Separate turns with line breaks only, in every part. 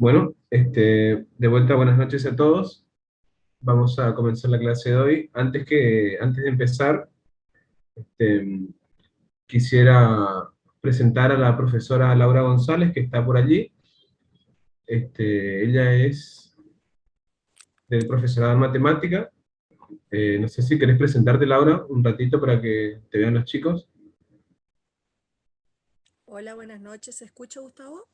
Bueno, de vuelta, buenas noches a todos. Vamos a comenzar la clase de hoy. Antes de empezar, este, quisiera presentar a la profesora Laura González, que está por allí. Ella es del profesorado en matemática. No sé si querés presentarte, Laura, un ratito para que te vean los chicos.
Hola, buenas noches. ¿Se escucha, Gustavo?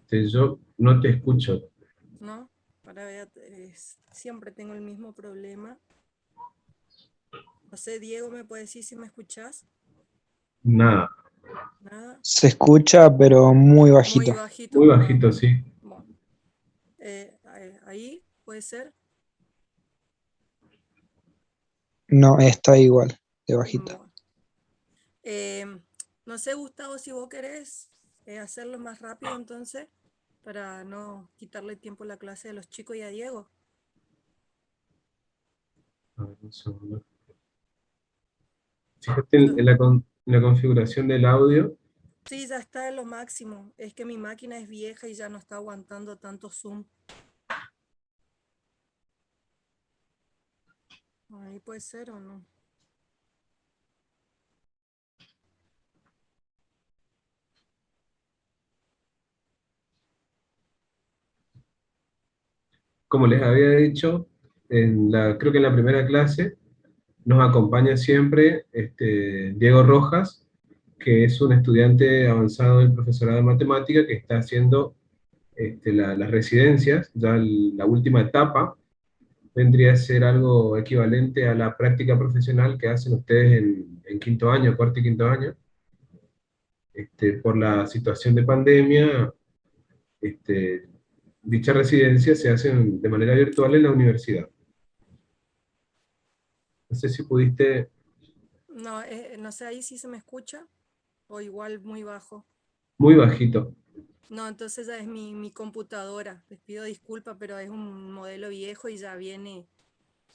Yo no te escucho.
No, para ver, siempre tengo el mismo problema. No sé, Diego, ¿me puede decir si me escuchás?
Nada.
Nada.
Se escucha, pero muy
Muy
bajito.
bajito.
Muy bajito, sí.
Bueno. Ahí puede ser.
No, está igual, de bajito.
Bueno. Eh, no sé, Gustavo, si vos querés hacerlo más rápido entonces, para no quitarle tiempo a la clase de los chicos y a Diego.
A ver, un segundo. Fíjate
Yo-
en la configuración del audio.
sí, ya está en lo máximo. Es que mi máquina es vieja y ya no está aguantando tanto zoom. Ahí puede ser o no.
Como les había dicho, creo que en la primera clase nos acompaña siempre Diego Rojas, que es un estudiante avanzado del profesorado de matemática que está haciendo las residencias, ya la última etapa vendría a ser algo equivalente a la práctica profesional que hacen ustedes en quinto año, cuarto y quinto año. Por la situación de pandemia, este, dicha residencia se hace de manera virtual en la universidad. No sé si pudiste.
No, no sé, ahí sí se me escucha o igual muy bajo.
Muy bajito.
No, entonces ya es mi computadora. Les pido disculpas, pero es un modelo viejo y ya viene,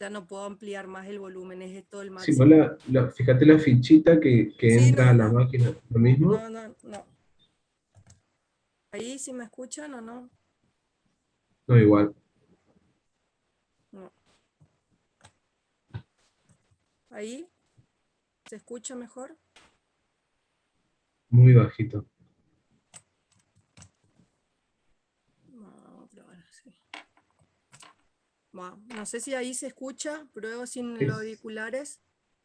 ya no puedo ampliar más el volumen, es todo el
Si no,
máximo.
fíjate la fichita que
Sí,
entra
no,
a la
no,
máquina. Lo mismo,
no. Ahí sí me escuchan o no.
no igual.
No. Ahí se escucha mejor.
Muy bajito.
Vamos a probar así. Bueno, no sé si ahí se escucha, pruebo sin los
Es-
auriculares.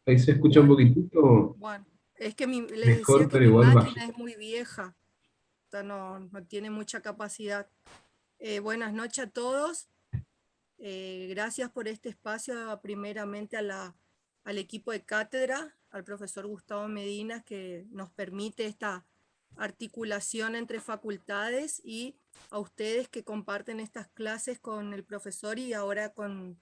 Ahí se escucha un
Igual.
poquitito
Bueno, es que les decía
mejor,
que
pero
mi
igual
máquina
bajito.
es muy vieja, o sea, no tiene mucha capacidad. Buenas noches a todos. Gracias por este espacio, primeramente al equipo de cátedra, al profesor Gustavo Medina, que nos permite esta articulación entre facultades, y a ustedes que comparten estas clases con el profesor y ahora con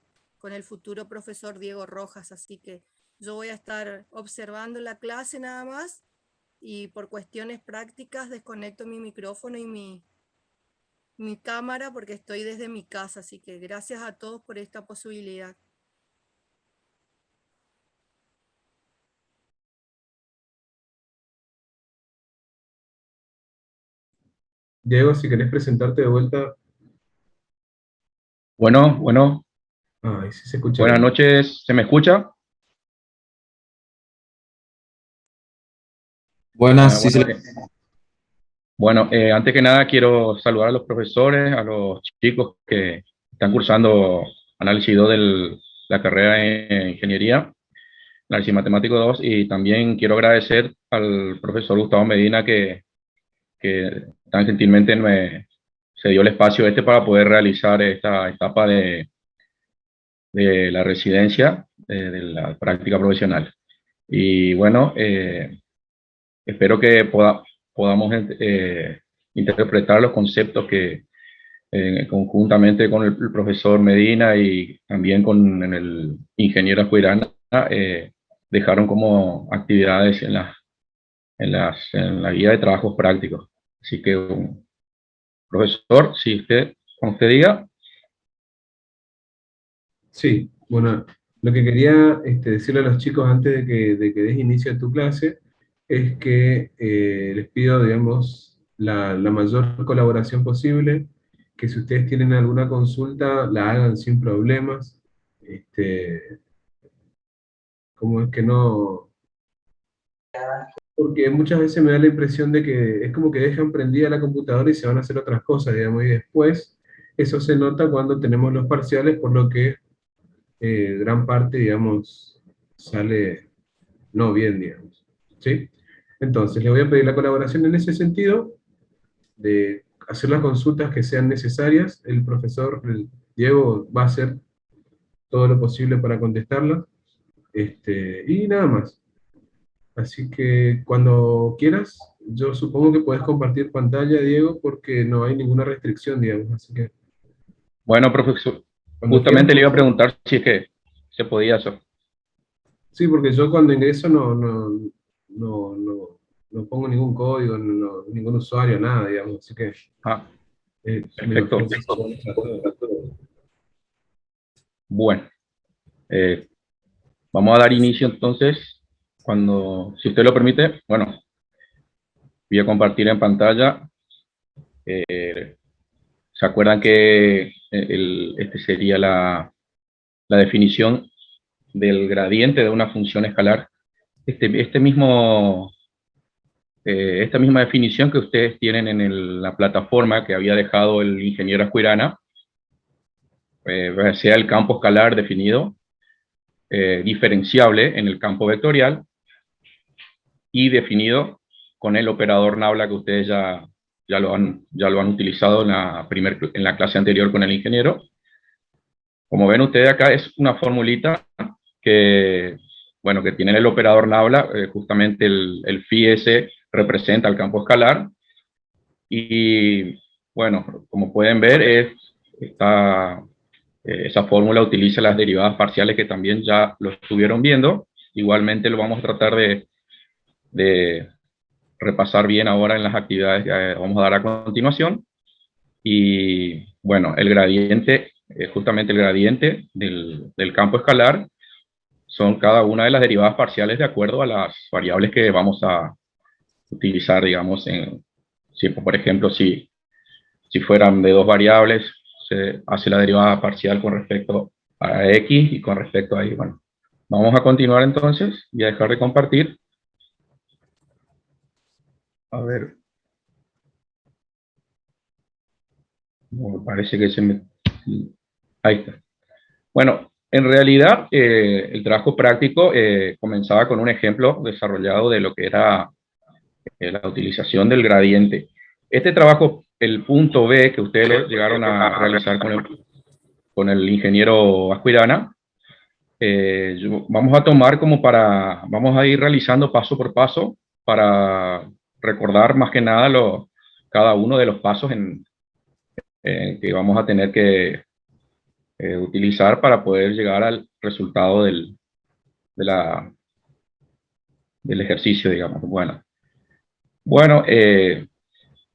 el futuro profesor Diego Rojas. Así que yo voy a estar observando la clase nada más, y por cuestiones prácticas desconecto mi micrófono y mi cámara porque estoy desde mi casa, así que gracias a todos por esta posibilidad.
Diego, si querés presentarte de vuelta.
Bueno,
Ahí sí se escucha
buenas
bien.
noches, ¿se me escucha?
Buenas, sí,
Bueno, antes que nada quiero saludar a los profesores, a los chicos que están cursando análisis 2 de la carrera en ingeniería, análisis matemático 2, y también quiero agradecer al profesor Gustavo Medina que tan gentilmente se dio el espacio para poder realizar esta etapa de la residencia, de la práctica profesional. Y bueno, espero que podamos interpretar los conceptos que conjuntamente con el profesor Medina y también con el ingeniero Acuirana dejaron como actividades en la guía de trabajos prácticos. Así que, profesor, si usted, como usted diga.
Sí, bueno, lo que quería decirle a los chicos antes de que des inicio a tu clase es que les pido, digamos, la mayor colaboración posible, que si ustedes tienen alguna consulta, la hagan sin problemas. Como es que no, porque muchas veces me da la impresión de que es como que dejan prendida la computadora y se van a hacer otras cosas, digamos, y después eso se nota cuando tenemos los parciales, por lo que gran parte, digamos, sale no bien, digamos, ¿sí? Entonces, le voy a pedir la colaboración en ese sentido, de hacer las consultas que sean necesarias. El profesor el Diego va a hacer todo lo posible para contestarlas, y nada más. Así que cuando quieras, yo supongo que puedes compartir pantalla, Diego, porque no hay ninguna restricción, digamos. Así que
Bueno, profesor,
cuando quieras,
justamente le iba a
pues.
preguntar si es que se podía hacer.
Sí, porque yo cuando ingreso no pongo ningún código, ningún usuario, nada, digamos. Así que
Ah,
me
perfecto.
imagino que se puede hacer todo.
Bueno, vamos a dar inicio entonces, si usted lo permite. Bueno, voy a compartir en pantalla. ¿Se acuerdan que este sería la definición del gradiente de una función escalar? Esta misma definición que ustedes tienen en la plataforma que había dejado el ingeniero Ascuirana, sea el campo escalar definido, diferenciable en el campo vectorial y definido con el operador Nabla que ustedes ya lo han utilizado en la clase anterior con el ingeniero. Como ven ustedes acá, es una formulita que, bueno, que tiene el operador Nabla, justamente el phi s representa el campo escalar, y bueno, como pueden ver, esa fórmula utiliza las derivadas parciales que también ya lo estuvieron viendo. Igualmente lo vamos a tratar de repasar bien ahora en las actividades que vamos a dar a continuación. Y bueno, el gradiente, justamente el gradiente del campo escalar, son cada una de las derivadas parciales de acuerdo a las variables que vamos a utilizar, digamos, por ejemplo, si fueran de dos variables, se hace la derivada parcial con respecto a x y con respecto a y. Bueno, vamos a continuar entonces. Voy a dejar de compartir. A ver. No, me parece que se me... Ahí está. Bueno, en realidad el trabajo práctico comenzaba con un ejemplo desarrollado de lo que era la utilización del gradiente. Este trabajo, el punto B que ustedes llegaron a realizar con el ingeniero Ascuirana, vamos a tomar vamos a ir realizando paso por paso para recordar más que nada cada uno de los pasos que vamos a tener que utilizar para poder llegar al resultado del ejercicio, digamos. Bueno,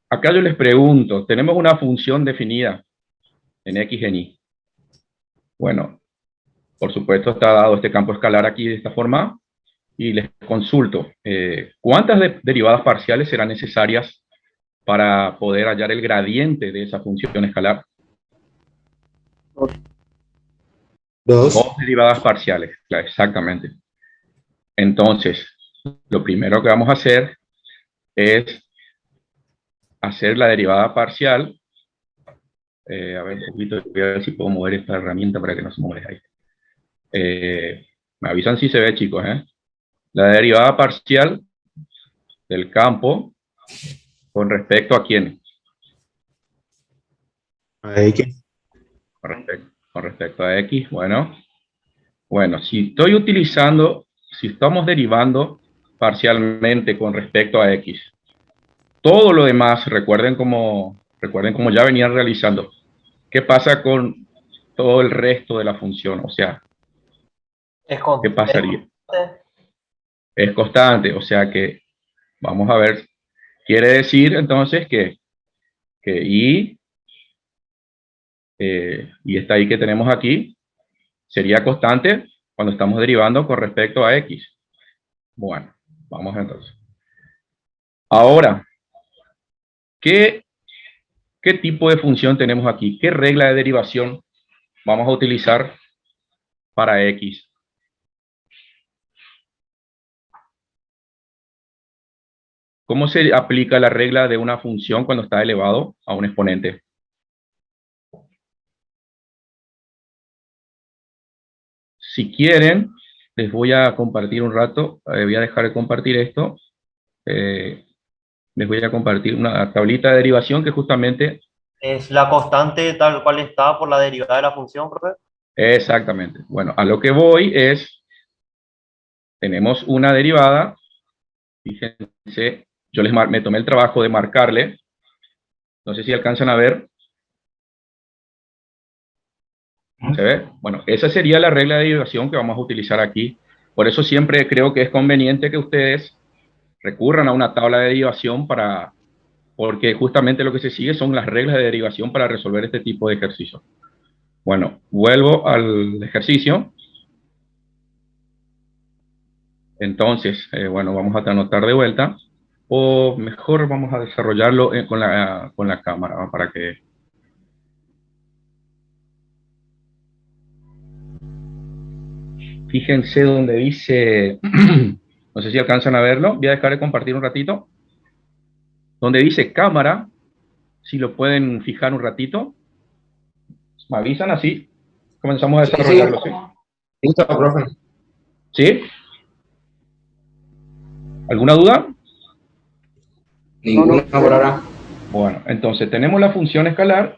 acá yo les pregunto, tenemos una función definida en x en y. Bueno, por supuesto está dado este campo escalar aquí de esta forma, y les consulto, ¿cuántas derivadas parciales serán necesarias para poder hallar el gradiente de esa función escalar? Dos derivadas parciales, claro, exactamente. Entonces, lo primero que vamos a hacer es hacer la derivada parcial. A ver, un poquito, voy a ver si puedo mover esta herramienta para que no se mueva ahí. Me avisan si se ve, chicos, ¿eh? La derivada parcial del campo con respecto a quién.
A X.
Con respecto a X, bueno, si estamos derivando parcialmente con respecto a X, todo lo demás, recuerden como ya venían realizando, ¿qué pasa con todo el resto de la función? O sea, ¿qué pasaría? Es constante, o sea que, vamos a ver, quiere decir entonces que y esta y que tenemos aquí sería constante cuando estamos derivando con respecto a X. Bueno, vamos entonces. Ahora, ¿Qué, qué tipo de función tenemos aquí? ¿Qué regla de derivación vamos a utilizar para X? ¿Cómo se aplica la regla de una función cuando está elevado a un exponente? Si quieren, les voy a compartir un rato, voy a dejar de compartir esto, les voy a compartir una tablita de derivación que justamente...
¿Es la constante tal cual está por la derivada de la función, profe?
Exactamente. Bueno, a lo que voy es, tenemos una derivada, fíjense, yo me tomé el trabajo de marcarle, no sé si alcanzan a ver. ¿Se ve? Bueno, esa sería la regla de derivación que vamos a utilizar aquí. Por eso siempre creo que es conveniente que ustedes recurran a una tabla de derivación porque justamente lo que se sigue son las reglas de derivación para resolver este tipo de ejercicios. Bueno, vuelvo al ejercicio. Entonces, bueno, vamos a anotar de vuelta. O mejor vamos a desarrollarlo con la cámara, ¿no? Para que... Fíjense donde dice, no sé si alcanzan a verlo, voy a dejar de compartir un ratito. Donde dice cámara, si lo pueden fijar un ratito, me avisan así, comenzamos a desarrollarlo. ¿Sí?
Listo, profe.
¿Sí? ¿Alguna duda?
Ninguna por ahora.
Bueno, entonces tenemos la función escalar,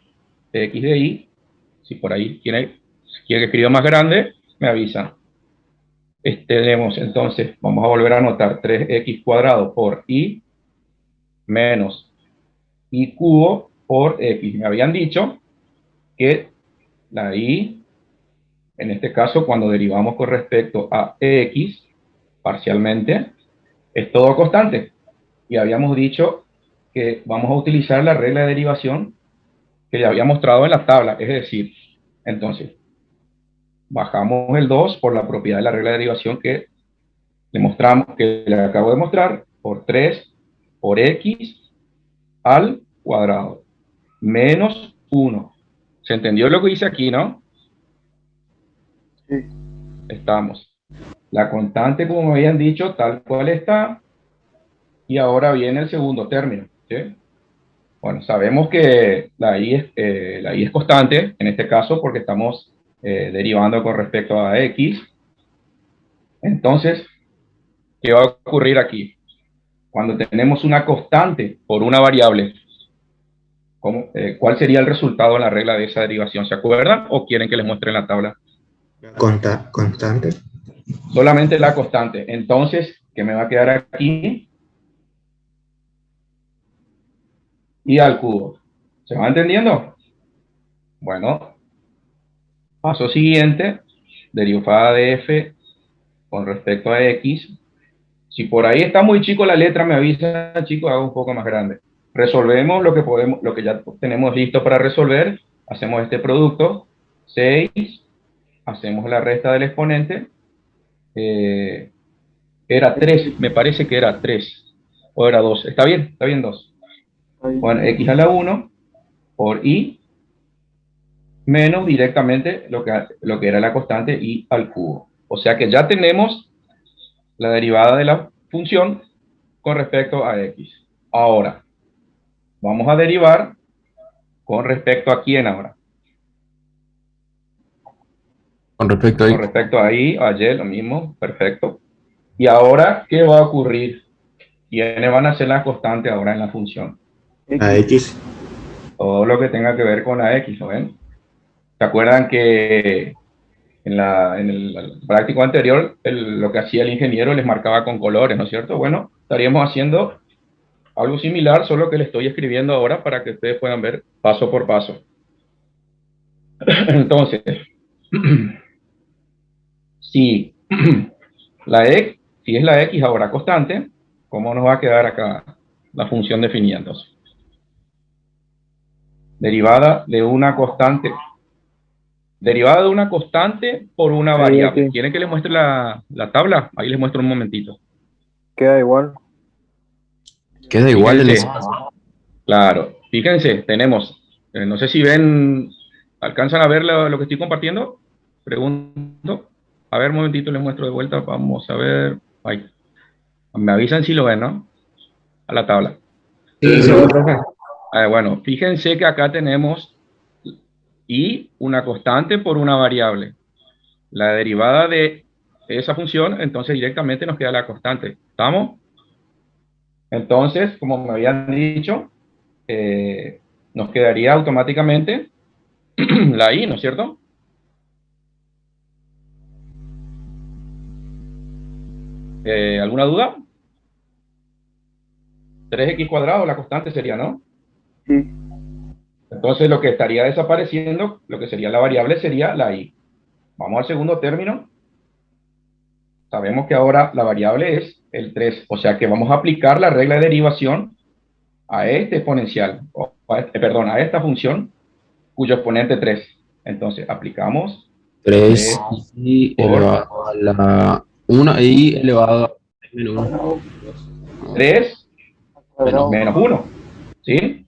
x de y, si por ahí si quiere que escriba más grande, me avisan. Tenemos entonces, vamos a volver a anotar 3x cuadrado por y menos y cubo por x. Me habían dicho que la y, en este caso, cuando derivamos con respecto a x, parcialmente, es todo constante. Y habíamos dicho que vamos a utilizar la regla de derivación que ya había mostrado en la tabla. Es decir, entonces, bajamos el 2 por la propiedad de la regla de derivación que le acabo de mostrar, por 3 por x al cuadrado, menos 1. ¿Se entendió lo que hice aquí, no?
Sí.
Estamos. La constante, como me habían dicho, tal cual está. Y ahora viene el segundo término. ¿Sí? Bueno, sabemos que la y es constante, en este caso, porque estamos derivando con respecto a x. Entonces, ¿qué va a ocurrir aquí? Cuando tenemos una constante por una variable, ¿cuál sería el resultado en la regla de esa derivación? ¿Se acuerdan o quieren que les muestre en la tabla?
Constante.
Solamente la constante. Entonces, ¿qué me va a quedar aquí? Y al cubo. ¿Se va entendiendo? Bueno, paso siguiente, derivada de f con respecto a x. Si por ahí está muy chico la letra, me avisa, chicos, hago un poco más grande. Resolvemos lo que podemos, lo que ya tenemos listo para resolver. Hacemos este producto, 6, hacemos la resta del exponente. Era 3, me parece que era 3, o era 2. Está bien 2. Bueno, x a la 1 por y menos directamente lo que era la constante y al cubo. O sea que ya tenemos la derivada de la función con respecto a x. Ahora, vamos a derivar con respecto a quién ahora.
Con respecto a
Con respecto a y, a y, lo mismo, perfecto. Y ahora, ¿qué va a ocurrir? ¿Quiénes van a ser las constantes ahora en la función?
a x.
Todo lo que tenga que ver con la x, ¿no ven? ¿Se acuerdan que en el práctico anterior, lo que hacía el ingeniero les marcaba con colores, ¿no es cierto? Bueno, estaríamos haciendo algo similar, solo que le estoy escribiendo ahora para que ustedes puedan ver paso por paso. Entonces, si si es la x ahora constante, ¿cómo nos va a quedar acá la función definida entonces? Derivada de una constante. Derivada de una constante por una variable. ¿Quieren que les muestre la tabla? Ahí les muestro un momentito.
Queda igual.
Queda igual.
Fíjense, Claro, fíjense, tenemos, no sé si ven, alcanzan a ver lo que estoy compartiendo. Pregunto. A ver, un momentito, les muestro de vuelta. Vamos a ver. Ay, me avisan si lo ven, ¿no? A la tabla.
Sí, sí, profe.
Bueno, fíjense que acá tenemos y una constante por una variable. La derivada de esa función, entonces directamente nos queda la constante. ¿Estamos? Entonces, como me habían dicho, nos quedaría automáticamente la i, ¿no es cierto? ¿Alguna duda? 3x cuadrado, la constante sería, ¿no?
Sí.
Entonces lo que estaría desapareciendo, lo que sería la variable, sería la i. Vamos al segundo término. Sabemos que ahora la variable es el 3, o sea que vamos a aplicar la regla de derivación a este exponencial, perdón, a esta función cuyo exponente 3. Entonces aplicamos
3 y
por
elevado a la 1 y elevado a menos 1.
3
Cuadrado.
menos 1. ¿Sí?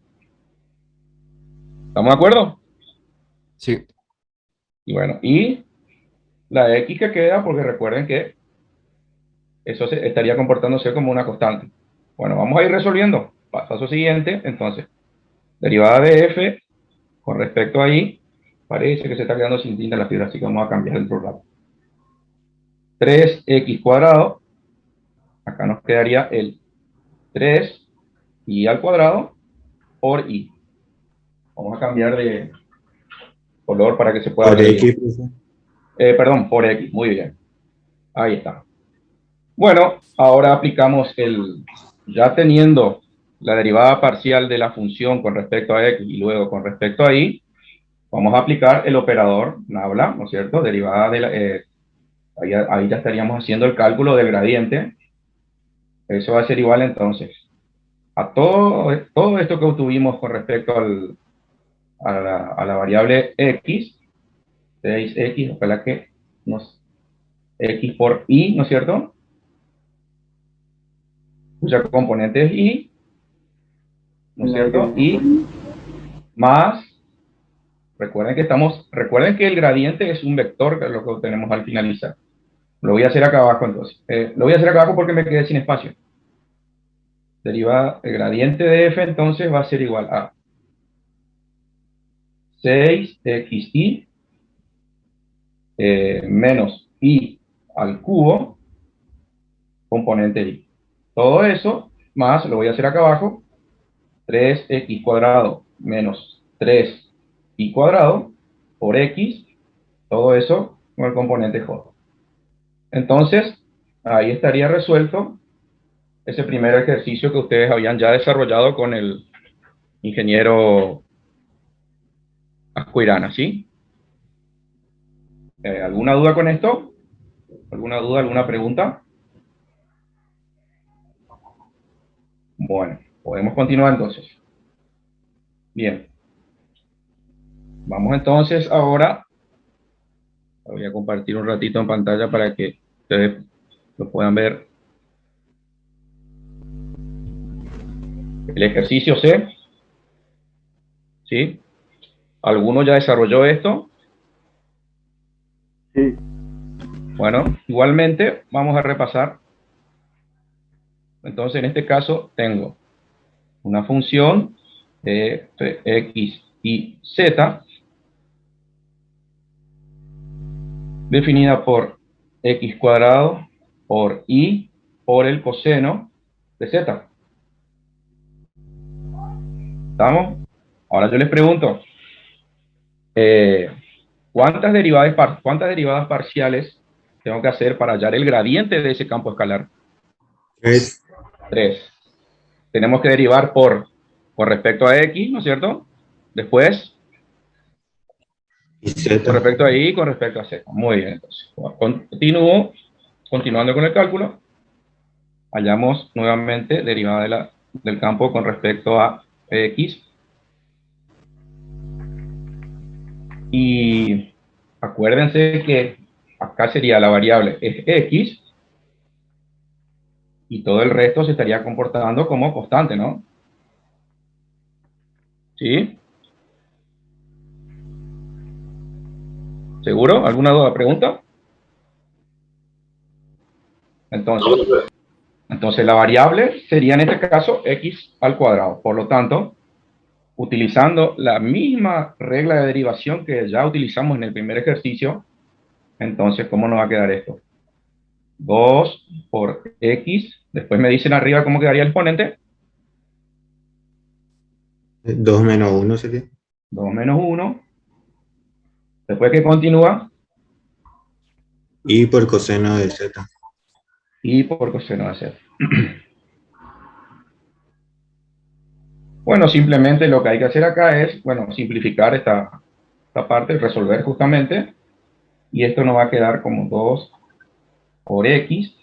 ¿Estamos de acuerdo?
Sí.
Y bueno, y la x que queda, porque recuerden que eso estaría comportándose como una constante. Bueno, vamos a ir resolviendo. Paso siguiente, entonces, derivada de f con respecto a y, parece que se está quedando sin tinta la fibra, así que vamos a cambiar el programa. 3x cuadrado, acá nos quedaría el 3y al cuadrado por y. Vamos a cambiar de color para que se pueda
Por
ver
X,
bien.
profe.
Perdón, por x, muy bien. Ahí está. Bueno, ahora aplicamos ya teniendo la derivada parcial de la función con respecto a x y luego con respecto a y, vamos a aplicar el operador nabla, ¿no es cierto? Derivada de ahí ya estaríamos haciendo el cálculo del gradiente. Eso va a ser igual entonces a todo esto que obtuvimos con respecto a la variable x, 6x, ojalá que nos, x por y, ¿no es cierto? Cuya componente es y, ¿no es cierto? Y más, recuerden que el gradiente es un vector, que es lo que obtenemos al finalizar. Lo voy a hacer acá abajo entonces. Lo voy a hacer acá abajo porque me quedé sin espacio. Derivada, el gradiente de f entonces va a ser igual a 6xy menos y al cubo, componente y. Todo eso, más, lo voy a hacer acá abajo, 3x cuadrado menos 3y cuadrado por x, todo eso con el componente j. Entonces, ahí estaría resuelto ese primer ejercicio que ustedes habían ya desarrollado con el ingeniero Ascuirana, ¿sí? ¿Alguna duda con esto? ¿Alguna duda, alguna pregunta? Bueno, podemos continuar entonces. Bien. Vamos entonces ahora, voy a compartir un ratito en pantalla para que ustedes lo puedan ver. El ejercicio C, ¿sí? ¿Alguno ya desarrolló esto?
Sí.
Bueno, igualmente vamos a repasar. Entonces, en este caso, tengo una función de x y z definida por x cuadrado por y por el coseno de z. ¿Estamos? Ahora yo les pregunto, ¿cuántas derivadas parciales tengo que hacer para hallar el gradiente de ese campo escalar?
3
3. Tenemos que derivar con respecto a x, ¿no es cierto? Después,
y Z.
con respecto a y, con respecto a z. Muy bien, entonces. Continuando con el cálculo, hallamos nuevamente derivada del campo con respecto a x. Y acuérdense que acá sería la variable es x y todo el resto se estaría comportando como constante, ¿no? ¿Sí? ¿Seguro? ¿Alguna duda, pregunta? Entonces la variable sería en este caso x al cuadrado. Por lo tanto, utilizando la misma regla de derivación que ya utilizamos en el primer ejercicio, entonces, ¿cómo nos va a quedar esto? 2 por x, después me dicen arriba cómo quedaría el exponente.
2 menos 1 sería.
2 menos 1. Después que continúa,
Y por coseno de z.
y por coseno de z. Bueno, simplemente lo que hay que hacer acá es, bueno, simplificar esta parte, resolver justamente, y esto nos va a quedar como 2 por x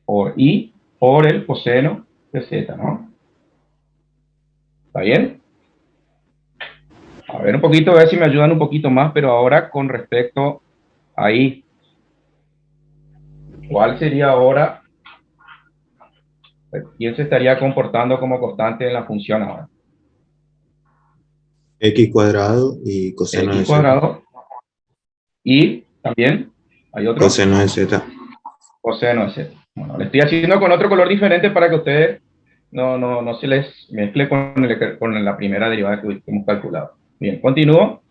por y por el coseno de z, ¿no? ¿Está bien? A ver un poquito, a ver si me ayudan un poquito más, pero ahora con respecto a y. ¿Cuál sería ahora? ¿Quién se estaría comportando como constante en la función ahora?
X cuadrado y coseno de
X
z.
cuadrado. Y también hay otro.
Coseno de z.
Coseno de z. Bueno, le estoy haciendo con otro color diferente para que ustedes no se les mezcle con la primera derivada que hemos calculado. Bien, continúo.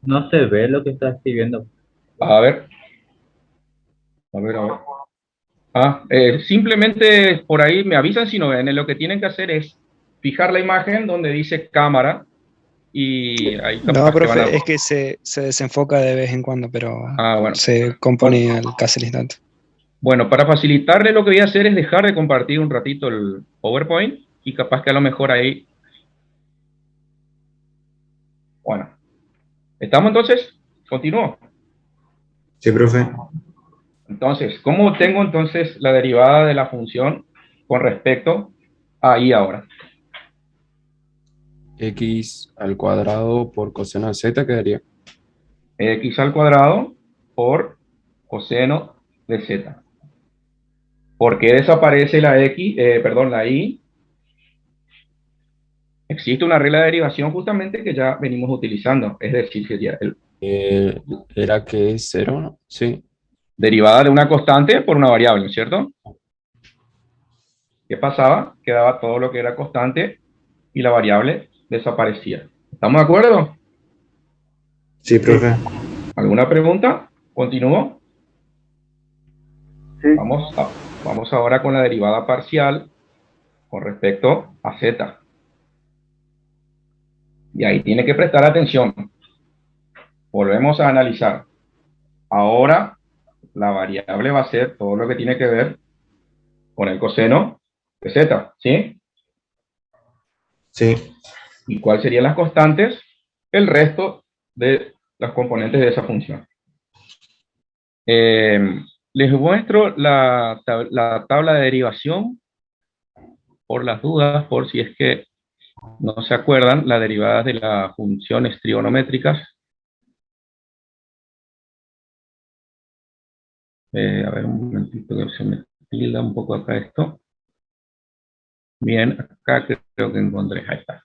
No se ve lo que está escribiendo.
A ver. A ver, a ver. Simplemente por ahí me avisan si no ven. Lo que tienen que hacer es fijar la imagen donde dice cámara y ahí
No,
capaz que van a...
profe, es que se desenfoca de vez en cuando, pero
bueno.
se compone casi al instante.
Bueno, para facilitarle lo que voy a hacer es dejar de compartir un ratito el PowerPoint y capaz que a lo mejor ahí... Bueno, ¿estamos entonces? Continúo.
Sí, profe.
Entonces, ¿cómo obtengo entonces la derivada de la función con respecto a y ahora?
X al cuadrado por coseno de z quedaría.
X al cuadrado por coseno de z. ¿Por qué desaparece la x, la y? Existe una regla de derivación justamente que ya venimos utilizando, es decir, sería
Era que es cero, ¿no? Sí.
derivada de una constante por una variable, ¿no es cierto? ¿Qué pasaba? Quedaba todo lo que era constante y la variable desaparecía. ¿Estamos de acuerdo?
Sí, profe.
¿Alguna pregunta? ¿Continúo?
Sí.
Vamos ahora con la derivada parcial con respecto a z. Y ahí tiene que prestar atención. Volvemos a analizar. Ahora la variable va a ser todo lo que tiene que ver con el coseno de z, ¿sí?
Sí.
¿Y cuáles serían las constantes? El resto de las componentes de esa función. Les muestro la tabla de derivación por las dudas, por si es que no se acuerdan, las derivadas de las funciones trigonométricas. A ver, un momentito que se me tilda un poco acá esto. Bien, acá creo que encontré, ahí está.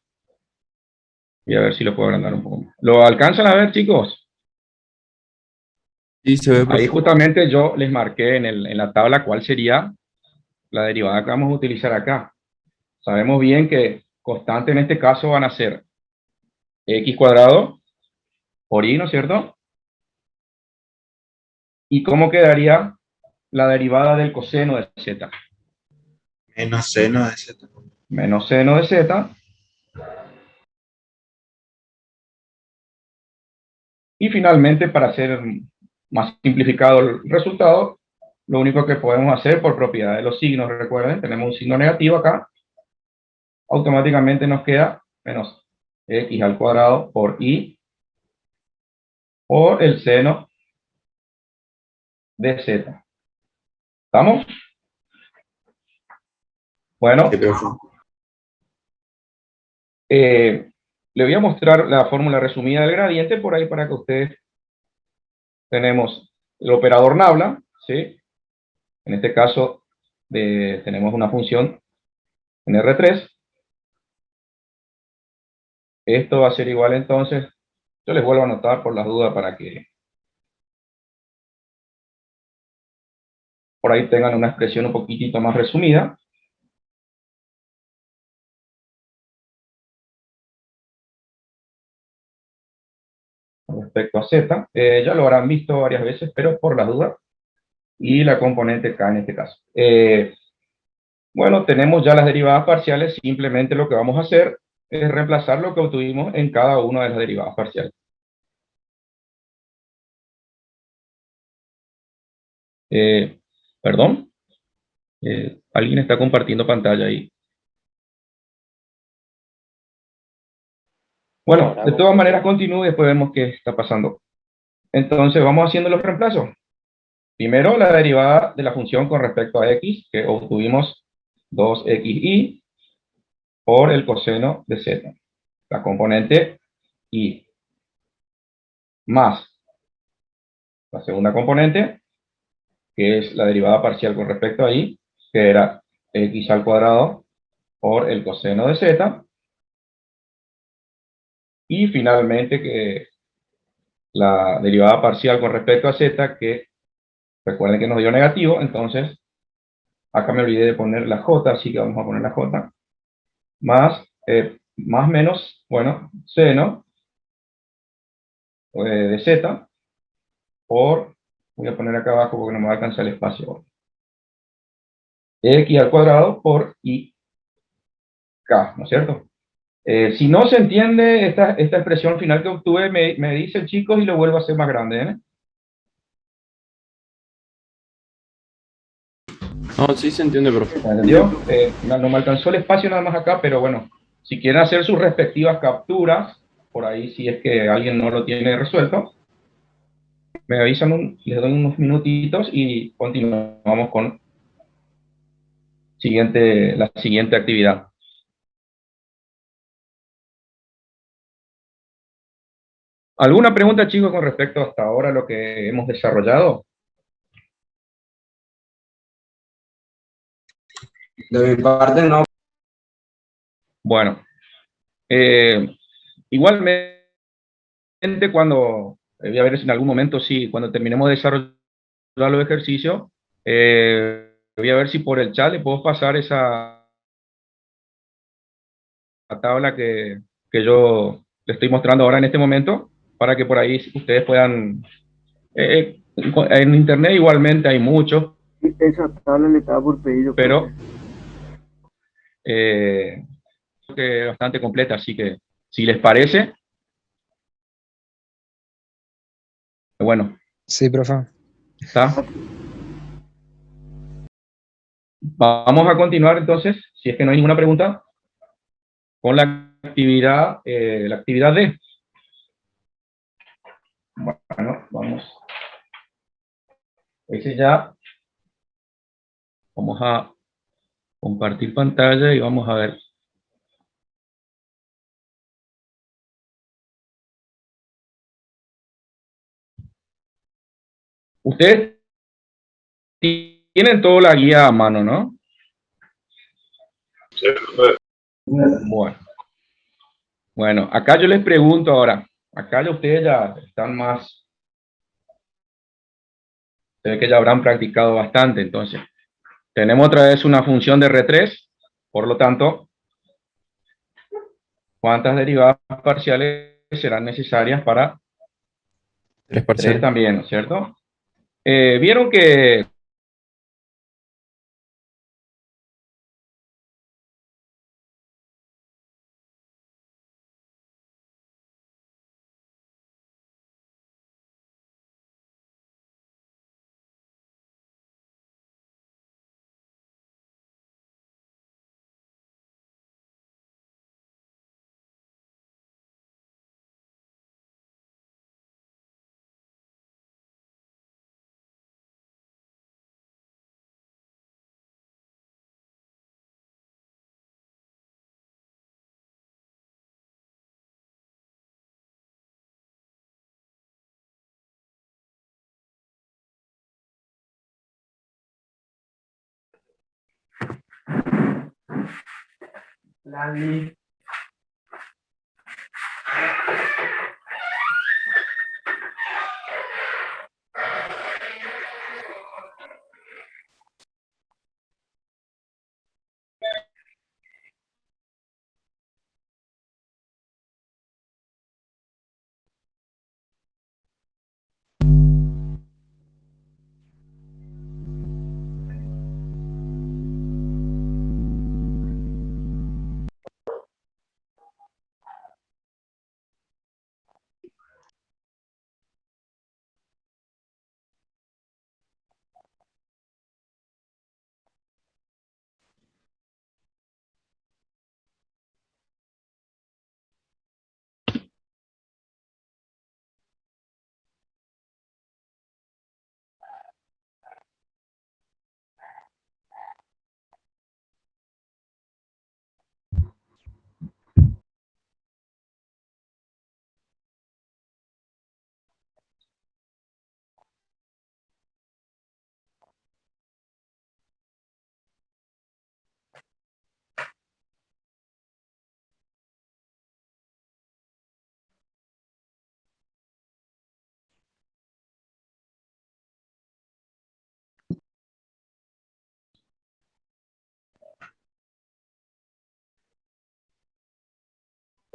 Voy a ver si lo puedo agrandar un poco más. ¿Lo alcanzan a ver, chicos?
Sí, se ve,
Ahí
profe.
justamente yo les marqué en la tabla cuál sería la derivada que vamos a utilizar acá. Sabemos bien que constante en este caso van a ser x cuadrado por y, ¿no es cierto? ¿Y cómo quedaría la derivada del coseno de z?
Menos seno de z.
Menos seno de z. Y finalmente, para hacer más simplificado el resultado, lo único que podemos hacer por propiedad de los signos, recuerden, tenemos un signo negativo acá, automáticamente nos queda menos x al cuadrado por y por el seno de z. ¿Estamos? Bueno,
Sí, profe.
le voy a mostrar la fórmula resumida del gradiente por ahí para que ustedes tenemos el operador nabla, ¿sí? En este caso tenemos una función en R3 Esto va a ser igual entonces, yo les vuelvo a anotar por las dudas para que por ahí tengan una expresión un poquitito más resumida. Respecto a Z, ya lo habrán visto varias veces, pero por las dudas, y la componente K en este caso. Bueno, tenemos ya las derivadas parciales, simplemente lo que vamos a hacer es reemplazar lo que obtuvimos en cada una de las derivadas parciales. Perdón, alguien está compartiendo pantalla ahí. Bueno, de todas maneras continúo y después vemos qué está pasando. Entonces vamos haciendo los reemplazos. Primero la derivada de la función con respecto a x, que obtuvimos 2xy por el coseno de z. La componente y más la segunda componente, que es la derivada parcial con respecto a y, que era x al cuadrado por el coseno de z. Y finalmente que la derivada parcial con respecto a z, que recuerden que nos dio negativo, entonces acá me olvidé de poner la j, así que vamos a poner la j, más menos, bueno, seno de z por, voy a poner acá abajo porque no me va a alcanzar el espacio, x al cuadrado por i k, ¿no es cierto? Si no se entiende esta expresión final que obtuve, me dicen chicos y lo vuelvo a hacer más grande, ¿eh?
No, sí se entiende, profe.
¿Se entendió? No me alcanzó el espacio nada más acá, pero bueno, si quieren hacer sus respectivas capturas, por ahí si es que alguien no lo tiene resuelto, me avisan, les doy unos minutitos y continuamos con la siguiente actividad. ¿Alguna pregunta, chicos, con respecto hasta ahora a lo que hemos desarrollado?
De mi parte, no.
Bueno, igualmente cuando, voy a ver si en algún momento, sí, cuando terminemos de desarrollar los ejercicios, voy a ver si por el chat le puedo pasar esa tabla que yo le estoy mostrando ahora en este momento, para que por ahí ustedes puedan, en internet igualmente hay mucho,
Esa tabla le estaba por pedido,
pero creo que es bastante completa, así que si les parece, bueno,
Sí, profe.
está. Vamos a continuar entonces, si es que no hay ninguna pregunta, con la actividad D. Bueno, vamos. Ese ya, vamos a compartir pantalla y vamos a ver. Ustedes tienen toda la guía a mano, ¿no? Bueno. Bueno, acá yo les pregunto ahora, acá ya ustedes ya están más, se ve que ya habrán practicado bastante, entonces, tenemos otra vez una función de R3, por lo tanto, ¿cuántas derivadas parciales serán necesarias para
3
3
parciales.
también, ¿no es cierto? Vieron que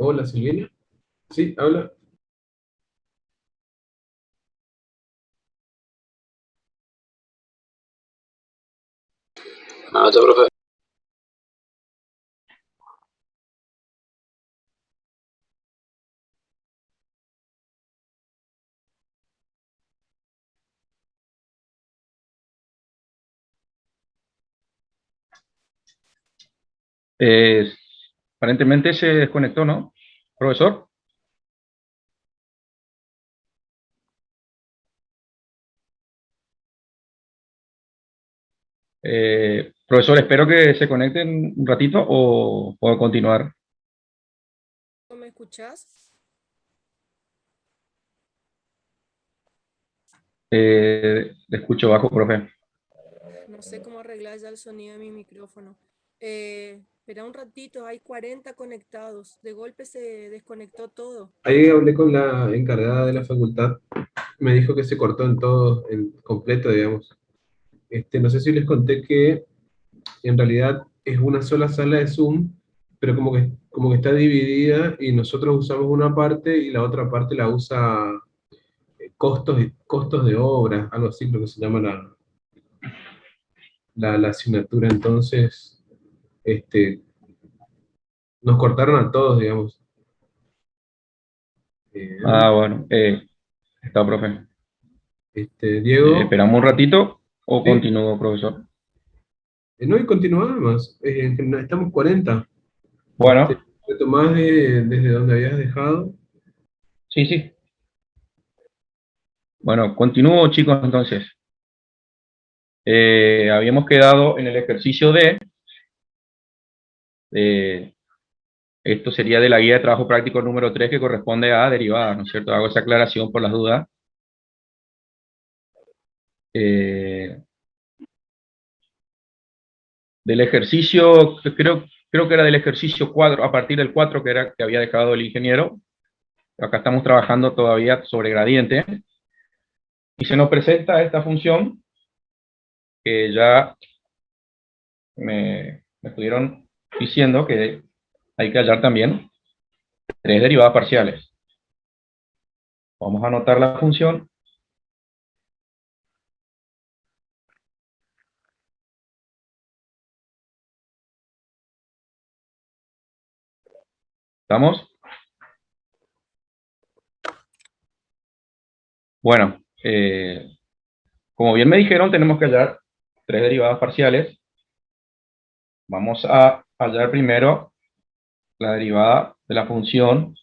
Hola, Silvina. Sí, habla.
Ah, está, profe.
Eh, Aparentemente se desconectó, ¿no, profesor? Profesor, espero que se conecten un ratito o puedo continuar.
¿No me escuchás?
Le escucho bajo, profe.
No sé cómo arreglar ya el sonido de mi micrófono. Espera un ratito, hay 40 conectados. De golpe se desconectó todo.
Ahí hablé con la encargada de la facultad. Me dijo que se cortó en todo, en completo, digamos. No sé si les conté que en realidad es una sola sala de Zoom, pero como que está dividida y nosotros usamos una parte y la otra parte la usa costos de obra, algo así, lo que se llama la asignatura. Entonces, este, nos cortaron a todos, digamos. Eh,
Ah, bueno, está, profe.
Diego,
¿Esperamos un ratito o
sí,
continúo, profesor?
no, y continuamos. Estamos 40.
Bueno,
Retomás desde donde habías dejado.
sí, sí. Bueno, continúo, chicos, entonces. Habíamos quedado en el ejercicio de, esto sería de la guía de trabajo práctico número 3 que corresponde a derivadas, ¿no es cierto? Hago esa aclaración por las dudas. Eh, Del ejercicio, creo que era del ejercicio 4, a partir del 4 que había dejado el ingeniero. Acá estamos trabajando todavía sobre gradiente. Y se nos presenta esta función que ya me estuvieron diciendo que hay que hallar también tres derivadas parciales. Vamos a anotar la función. ¿Estamos? Bueno, como bien me dijeron, tenemos que hallar tres derivadas parciales. Vamos a hallar primero la derivada de la función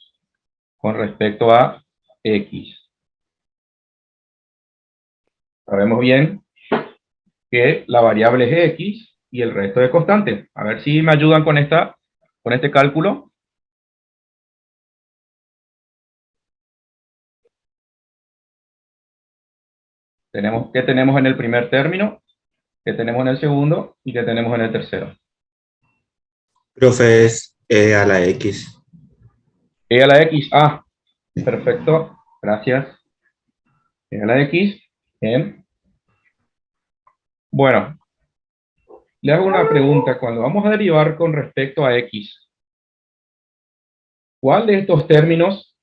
con respecto a x. Sabemos bien que la variable es x y el resto es constante. A ver si me ayudan con este cálculo. ¿Qué tenemos en el primer término? ¿Qué tenemos en el segundo? ¿Y qué tenemos en el tercero?
Profe, es a la X.
E a la X. Ah, perfecto. Gracias. E a la X. Bien. Bueno, le hago una pregunta. Cuando vamos a derivar con respecto a X, ¿cuál de estos términos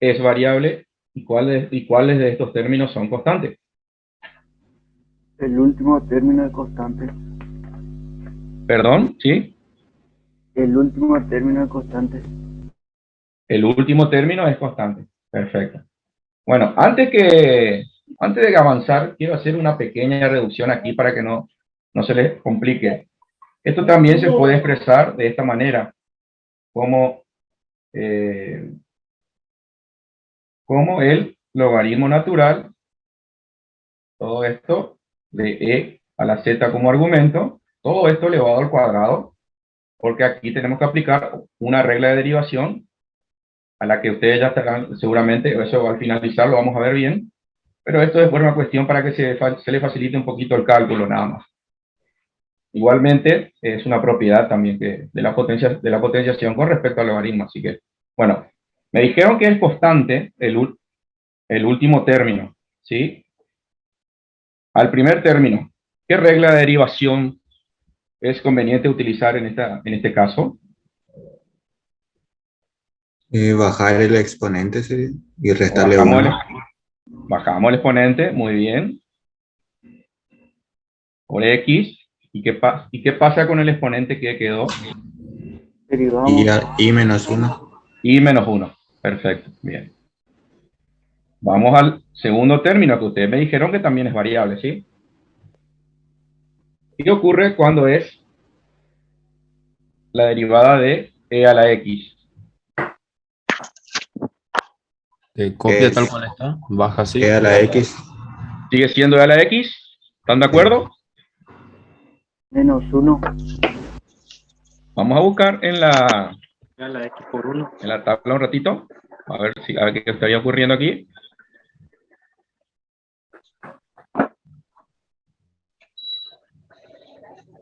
es variable y cuáles de estos términos son constantes?
El último término es constante.
¿Perdón? ¿Sí?
El último término es constante.
El último término es constante. Perfecto. Bueno, antes de avanzar, quiero hacer una pequeña reducción aquí para que no se les complique. Esto también se puede expresar de esta manera, como el logaritmo natural, todo esto de e a la z como argumento, todo esto elevado al cuadrado, porque aquí tenemos que aplicar una regla de derivación a la que ustedes ya estarán seguramente, eso al finalizar lo vamos a ver bien, pero esto es por una cuestión para que se le facilite un poquito el cálculo nada más. Igualmente, es una propiedad también de la potenciación con respecto al logaritmo, así que, bueno, me dijeron que es constante el último término, ¿sí? Al primer término, ¿qué regla de derivación es conveniente utilizar en este caso?
Bajar el exponente sería, y restarle
Bajamos
1.
bajamos el exponente, muy bien, por x, ¿y qué pasa con el exponente que quedó?
Derivamos.
Y menos 1.
Y menos 1, perfecto, bien. Vamos al segundo término que ustedes me dijeron que también es variable, ¿sí? ¿Qué ocurre cuando es la derivada de e a la x?
Copia
Es
tal cual está, baja así.
E a la X.
¿Sigue siendo e a la x? ¿Están de acuerdo?
Menos 1.
Vamos a buscar en la
A la X por 1.
tabla un ratito, a ver qué estaría ocurriendo aquí.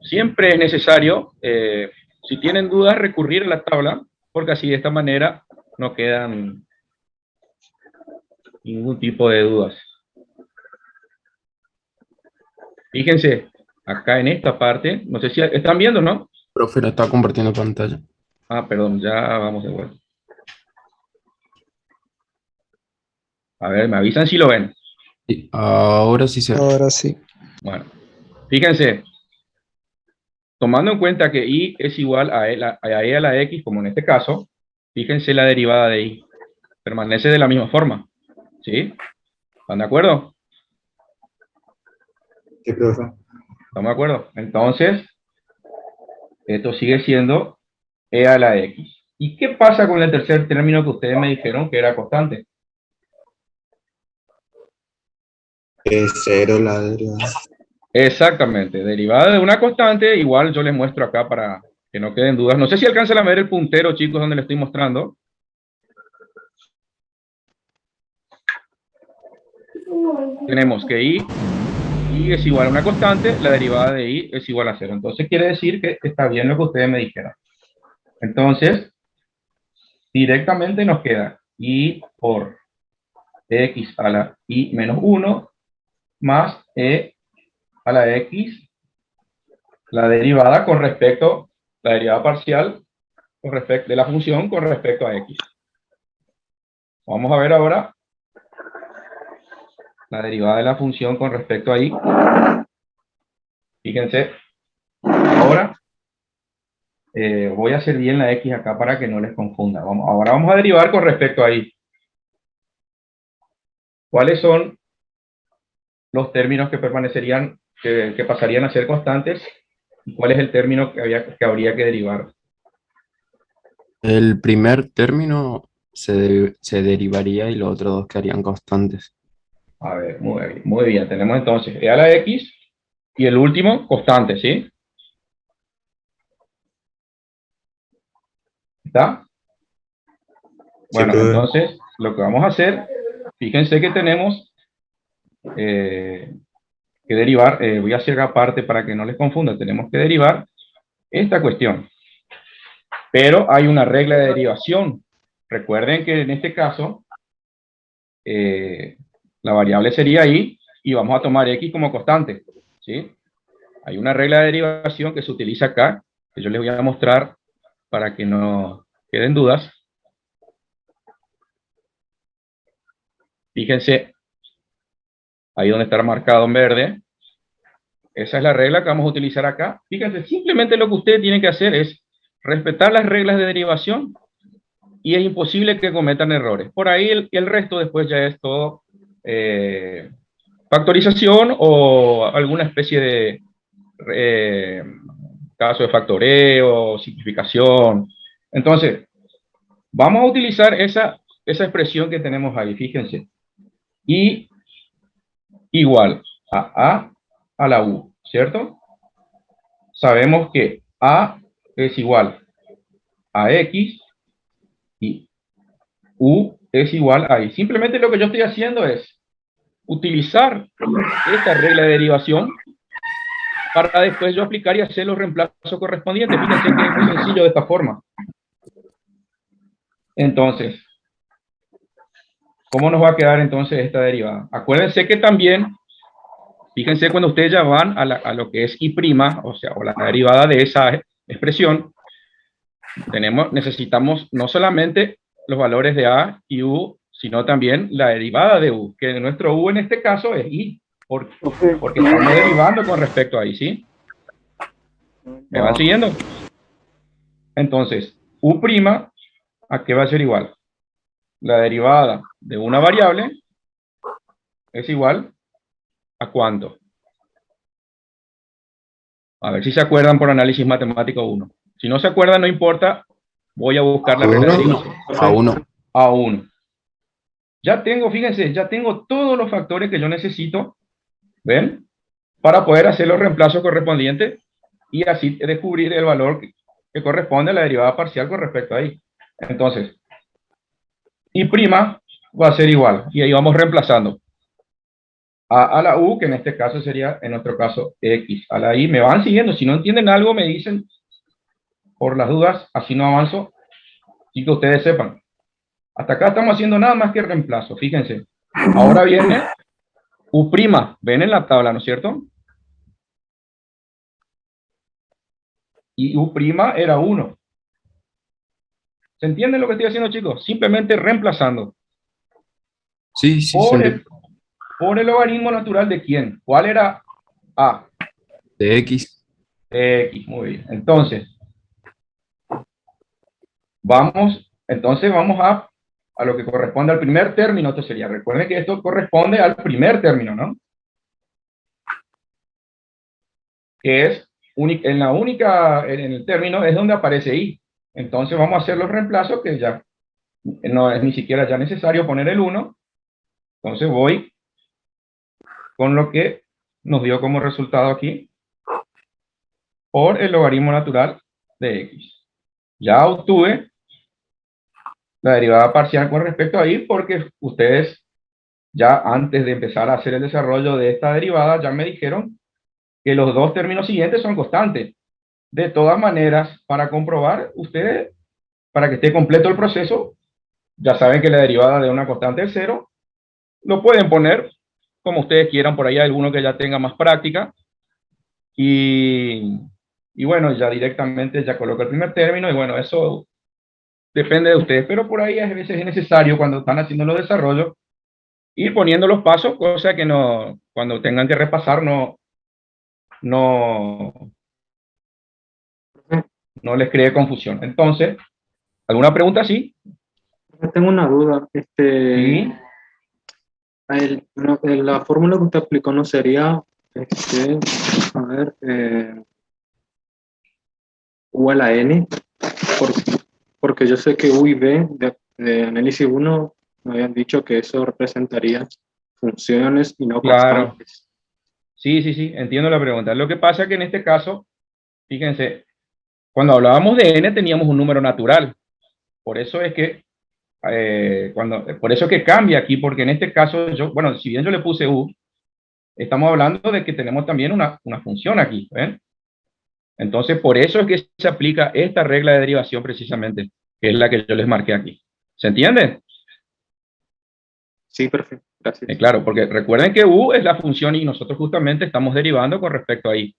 Siempre es necesario, si tienen dudas, recurrir a la tabla, porque así de esta manera no quedan ningún tipo de dudas. Fíjense, acá en esta parte, no sé si están viendo, ¿no?
Profe, la está compartiendo pantalla.
Ah, perdón, ya vamos de vuelta. A ver, me avisan si lo ven.
Sí, ahora sí se ve.
Ahora sí.
Bueno, fíjense, tomando en cuenta que y es igual a e a la x, como en este caso, fíjense la derivada de y. Permanece de la misma forma, ¿sí? ¿Están de acuerdo?
¿Qué, profe?
¿Estamos de acuerdo? Entonces, esto sigue siendo e a la x. ¿Y qué pasa con el tercer término que ustedes me dijeron que era constante?
Es 0 la derivada.
Exactamente, derivada de una constante, igual yo les muestro acá para que no queden dudas. No sé si alcanzan a ver el puntero, chicos, donde les estoy mostrando. Tenemos que y es igual a una constante, la derivada de y es igual a 0. Entonces quiere decir que está bien lo que ustedes me dijeron. Entonces, directamente nos queda y por x a la y menos 1 más e a la x, la derivada con respecto, la derivada parcial con respecto de la función con respecto a x. Vamos a ver ahora la derivada de la función con respecto a y. Fíjense, ahora voy a hacer bien la x acá para que no les confunda. Ahora vamos a derivar con respecto a y. ¿Cuáles son los términos que permanecerían, que pasarían a ser constantes? ¿Y cuál es el término que habría que derivar?
El primer término se derivaría y los otros dos quedarían constantes.
A ver, muy bien. Tenemos entonces e a la x y el último constante, ¿sí? ¿Está? Bueno,
Sí, profe.
entonces lo que vamos a hacer, fíjense que tenemos que derivar, voy a hacer aparte para que no les confunda, tenemos que derivar esta cuestión. Pero hay una regla de derivación recuerden que en este caso, la variable sería y vamos a tomar x como constante, ¿sí? Hay una regla de derivación que se utiliza acá, que yo les voy a mostrar para que no queden dudas. Fíjense, ahí donde está marcado en verde, esa es la regla que vamos a utilizar acá. Fíjense, simplemente lo que ustedes tienen que hacer es respetar las reglas de derivación y es imposible que cometan errores. Por ahí el resto después ya es todo factorización o alguna especie de caso de factoreo, simplificación. Entonces, vamos a utilizar esa expresión que tenemos ahí, fíjense. Y igual a la U, ¿cierto? Sabemos que A es igual a X y U es igual a Y. Simplemente lo que yo estoy haciendo es utilizar esta regla de derivación para después yo aplicar y hacer los reemplazos correspondientes. Fíjense que es muy sencillo de esta forma. Entonces, ¿cómo nos va a quedar entonces esta derivada? Acuérdense que también, fíjense cuando ustedes ya van a lo que es y', o sea, o la derivada de esa expresión, necesitamos no solamente los valores de A y U, sino también la derivada de U, que nuestro U en este caso es I, porque estamos derivando con respecto a I, ¿sí? ¿Me van siguiendo? Entonces, U', ¿a qué va a ser igual? La derivada de una variable es igual ¿a cuánto? A ver si se acuerdan por análisis matemático 1. Si no se acuerdan, no importa, voy a buscar la regla de inicio.
A 1.
A 1. Ya tengo, fíjense, ya tengo todos los factores que yo necesito, ¿ven? Para poder hacer los reemplazos correspondientes y así descubrir el valor que corresponde a la derivada parcial con respecto a I. Entonces, I' va a ser igual, y ahí vamos reemplazando. A la U, que en este caso sería, en nuestro caso, X. A la I, me van siguiendo. Si no entienden algo, me dicen, por las dudas, así no avanzo, y que ustedes sepan. Hasta acá estamos haciendo nada más que reemplazo, fíjense. Ahora viene U', ven en la tabla, ¿no es cierto? Y U' era 1. ¿Se entiende lo que estoy haciendo, chicos? Simplemente reemplazando.
Sí, sí,
Por el logaritmo natural de ¿quién? ¿Cuál era A?
de X.
De X, muy bien. Entonces, vamos a lo que corresponde al primer término. Esto sería, recuerden que esto corresponde al primer término, ¿no? Que es, en el término es donde aparece I. Entonces vamos a hacer los reemplazos que ya no es ni siquiera ya necesario poner el 1. Entonces voy con lo que nos dio como resultado aquí por el logaritmo natural de X. Ya obtuve la derivada parcial con respecto a Y porque ustedes ya antes de empezar a hacer el desarrollo de esta derivada ya me dijeron que los dos términos siguientes son constantes. De todas maneras, para comprobar, ustedes, para que esté completo el proceso, ya saben que la derivada de una constante es 0. Lo pueden poner como ustedes quieran, por ahí hay alguno que ya tenga más práctica. Y bueno, ya directamente ya coloco el primer término, y bueno, eso depende de ustedes, pero por ahí a veces es necesario cuando están haciendo los desarrollos, ir poniendo los pasos, cosa que no, cuando tengan que repasar, no les cree confusión. Entonces, ¿alguna pregunta? Sí.
Tengo una duda.
Sí.
La fórmula que usted aplicó no sería, a ver, U a la N, porque yo sé que U y B de análisis 1 me habían dicho que eso representaría funciones y no constantes.
Sí, entiendo la pregunta. Lo que pasa es que en este caso, fíjense, cuando hablábamos de n teníamos un número natural. Por eso es que por eso que cambia aquí, porque en este caso bueno, si bien yo le puse u, estamos hablando de que tenemos también una función aquí, ¿ven? Entonces, por eso es que se aplica esta regla de derivación precisamente, que es la que yo les marqué aquí, ¿Se entiende?
Sí, perfecto. Gracias.
Claro, porque recuerden que u es la función y nosotros justamente estamos derivando con respecto a i.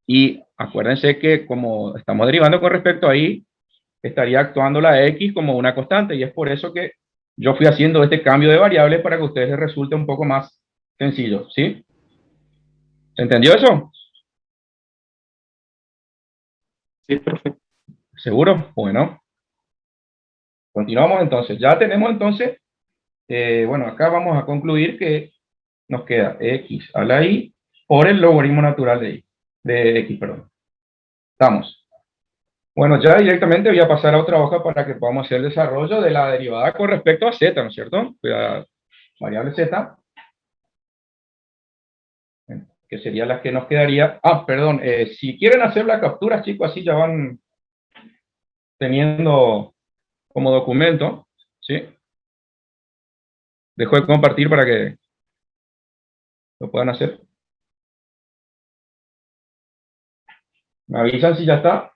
Y acuérdense que como estamos derivando con respecto a i, estaría actuando la x como una constante, y es por eso que yo fui haciendo este cambio de variables para que a ustedes les resulte un poco más sencillo, ¿sí? ¿Se entendió eso?
Sí, perfecto.
¿Seguro? Bueno, continuamos entonces. Ya tenemos entonces, bueno, acá vamos a concluir que nos queda x a la i por el logaritmo natural de x, perdón. Estamos. Bueno, ya directamente voy a pasar a otra hoja para que podamos hacer el desarrollo de la derivada con respecto a z, ¿no es cierto? La variable z, que sería la que nos quedaría. Ah, perdón, si quieren hacer la captura, chicos, así ya van teniendo como documento, ¿sí? Dejo de compartir para que lo puedan hacer. Me avisan si ya está.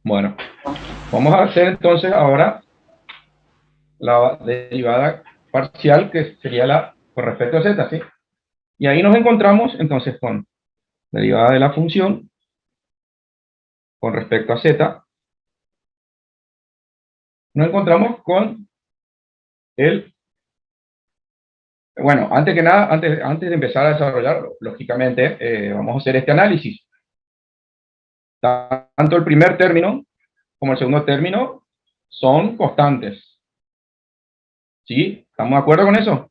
Bueno, vamos a hacer entonces ahora la derivada parcial, que sería la con respecto a z, ¿sí? Y ahí nos encontramos entonces con derivada de la función con respecto a z. Nos encontramos con el... Bueno, antes que nada, antes de empezar a desarrollar, lógicamente, vamos a hacer este análisis. Tanto el primer término como el segundo término son constantes. ¿Sí? ¿Estamos de acuerdo con eso?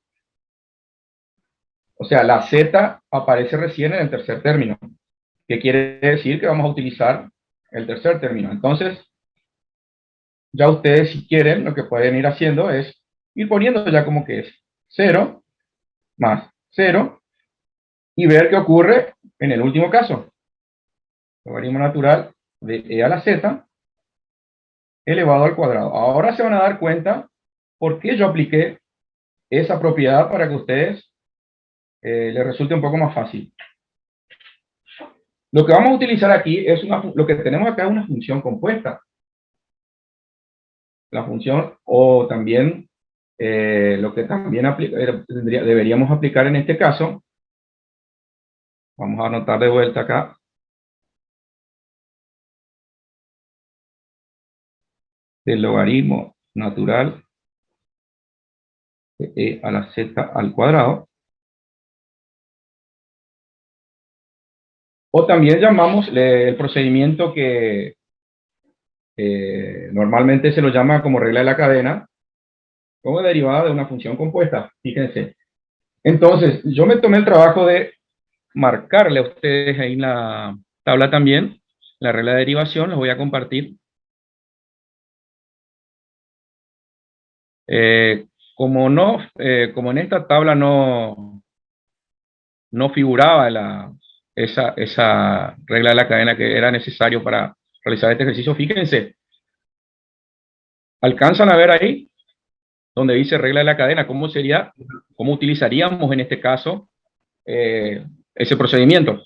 O sea, la z aparece recién en el tercer término, que quiere decir que vamos a utilizar el tercer término. Entonces, ya ustedes, si quieren, lo que pueden ir haciendo es ir poniendo ya como que es 0 más 0 y ver qué ocurre en el último caso. Logaritmo natural de e a la z elevado al cuadrado. Ahora se van a dar cuenta por qué yo apliqué esa propiedad para que a ustedes les resulte un poco más fácil. Lo que vamos a utilizar aquí es lo que tenemos acá es una función compuesta. La función, o también lo que también deberíamos aplicar en este caso, vamos a anotar de vuelta acá, del logaritmo natural de e a la z al cuadrado, o también llamamos el procedimiento que normalmente se lo llama como regla de la cadena, como derivada de una función compuesta, fíjense. Entonces, yo me tomé el trabajo de marcarle a ustedes ahí en la tabla también la regla de derivación, los voy a compartir. Como en esta tabla no figuraba esa regla de la cadena que era necesario para realizar este ejercicio, fíjense, alcanzan a ver ahí donde dice regla de la cadena, cómo utilizaríamos en este caso ese procedimiento.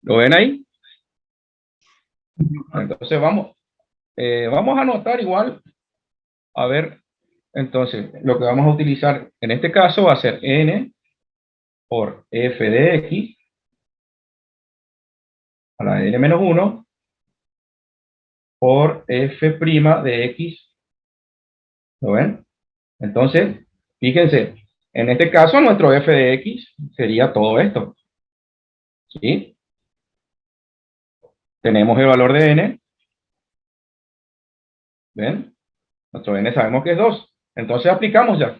¿Lo ven ahí? Entonces vamos a anotar igual, a ver, entonces lo que vamos a utilizar en este caso va a ser n por f de x a la n menos 1 por f' de x. ¿Lo ven? Entonces, fíjense, en este caso nuestro f de x sería todo esto. ¿Sí? Tenemos el valor de n. ¿Ven? Nuestro n sabemos que es 2. Entonces aplicamos ya.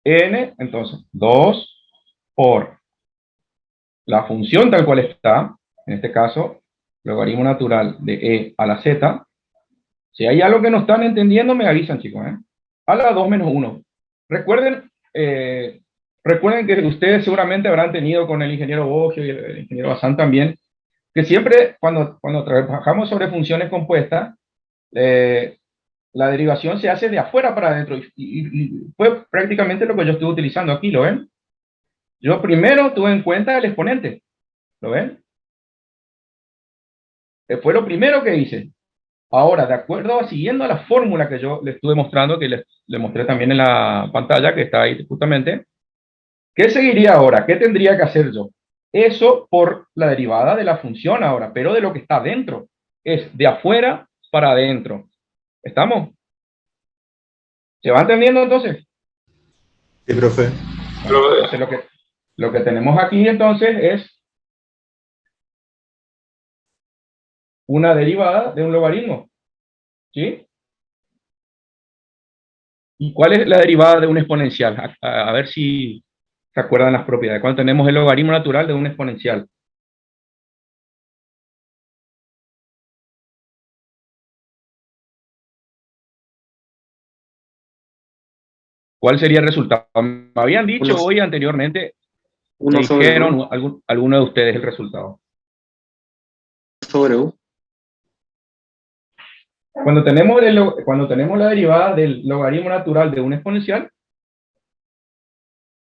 N, entonces, 2 por la función tal cual está, en este caso, logaritmo natural de e a la z. Si hay algo que no están entendiendo, me avisan, chicos, ¿eh? A la 2 menos 1. Recuerden que ustedes seguramente habrán tenido con el ingeniero Boggio y el ingeniero Bazán también, que siempre cuando trabajamos sobre funciones compuestas, la derivación se hace de afuera para adentro, y fue prácticamente lo que yo estuve utilizando aquí, ¿lo ven? Yo primero tuve en cuenta el exponente, ¿Lo ven? Fue lo primero que hice. Ahora, de acuerdo a siguiendo la fórmula que yo le estuve mostrando, que le mostré también en la pantalla, que está ahí justamente, ¿qué seguiría ahora? ¿Qué tendría que hacer yo? Eso por la derivada de la función ahora, pero de lo que está dentro. Es de afuera para adentro. ¿Estamos? ¿Se va entendiendo entonces?
Sí, profe.
Bueno, entonces lo que tenemos aquí entonces es una derivada de un logaritmo. ¿Sí? ¿Y cuál es la derivada de un exponencial? A ver si se acuerdan las propiedades. Cuando tenemos el logaritmo natural de un exponencial. ¿Cuál sería el resultado? Me habían dicho hoy anteriormente, me
1 sobre
dijeron alguno de ustedes el resultado.
sobre U.
Cuando tenemos la derivada del logaritmo natural de un exponencial,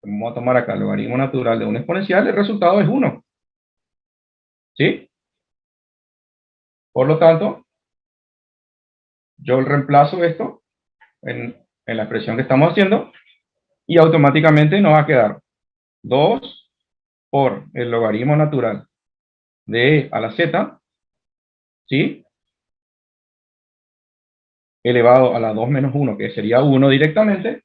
vamos a tomar acá el logaritmo natural de un exponencial, el resultado es 1. ¿Sí? Por lo tanto, yo reemplazo esto en la expresión que estamos haciendo y automáticamente nos va a quedar 2 por el logaritmo natural de e a la z, ¿sí? Elevado a la 2 menos 1, que sería 1 directamente.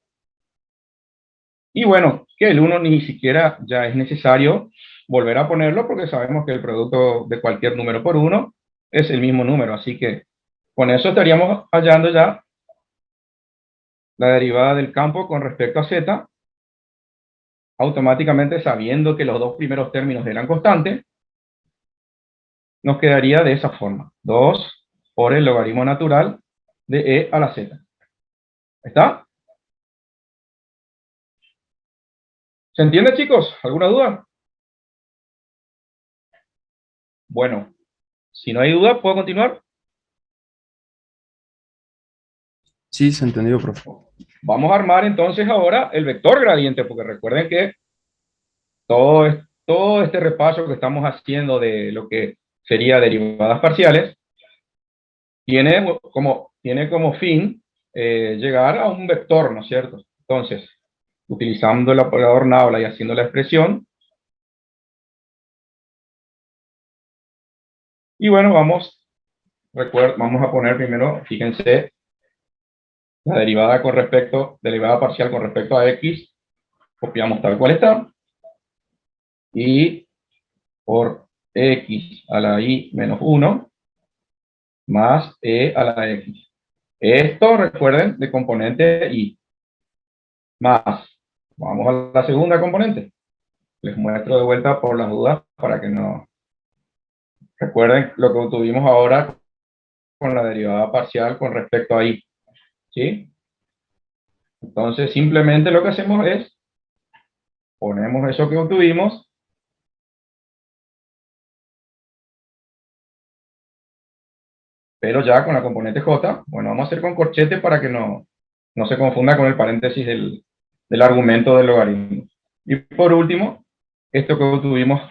Y bueno, que el 1 ni siquiera ya es necesario volver a ponerlo porque sabemos que el producto de cualquier número por 1 es el mismo número. Así que con eso estaríamos hallando ya la derivada del campo con respecto a z, automáticamente sabiendo que los dos primeros términos eran constantes, nos quedaría de esa forma. 2 por el logaritmo natural de e a la z. ¿Está? ¿Se entiende, chicos? ¿Alguna duda? Bueno, si no hay duda, ¿puedo continuar?
Sí, se entendió, profe.
Vamos a armar entonces ahora el vector gradiente, porque recuerden que todo este repaso que estamos haciendo de lo que sería derivadas parciales, tiene como fin llegar a un vector, ¿no es cierto? Entonces, utilizando el operador Nabla y haciendo la expresión, y bueno, vamos a poner primero, fíjense, la derivada parcial con respecto a x, copiamos tal cual está, y por x a la i menos 1 más e a la x. Esto, recuerden, de componente i. Más, vamos a la segunda componente. Les muestro de vuelta por las dudas para que no recuerden lo que obtuvimos ahora con la derivada parcial con respecto a i. ¿Sí? Entonces, simplemente lo que hacemos es, ponemos eso que obtuvimos, pero ya con la componente j, bueno, vamos a hacer con corchete para que no se confunda con el paréntesis del argumento del logaritmo. Y por último, esto que obtuvimos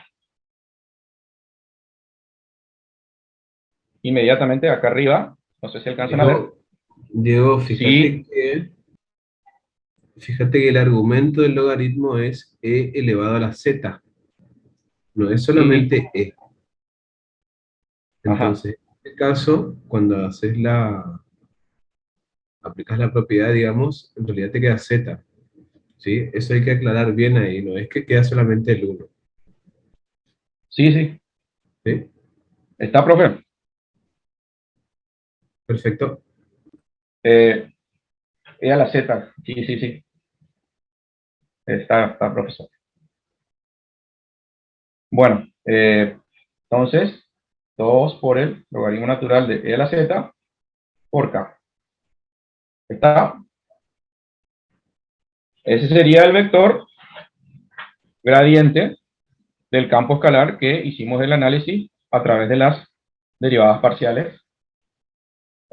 inmediatamente acá arriba, no sé si alcanzan a ver.
Diego,
Sí,
fíjate que el argumento del logaritmo es e elevado a la z, no es solamente e.
Ajá.
Entonces, en este caso, cuando aplicas la propiedad, digamos, en realidad te queda z, ¿sí? Eso hay que aclarar bien ahí, no es que queda solamente el 1,
Sí.
¿sí?
¿Está, profe?
Perfecto.
E a la z, sí. Está, profesor. Bueno, entonces, 2 por el logaritmo natural de e a la z por k. ¿Está? Ese sería el vector gradiente del campo escalar que hicimos el análisis a través de las derivadas parciales.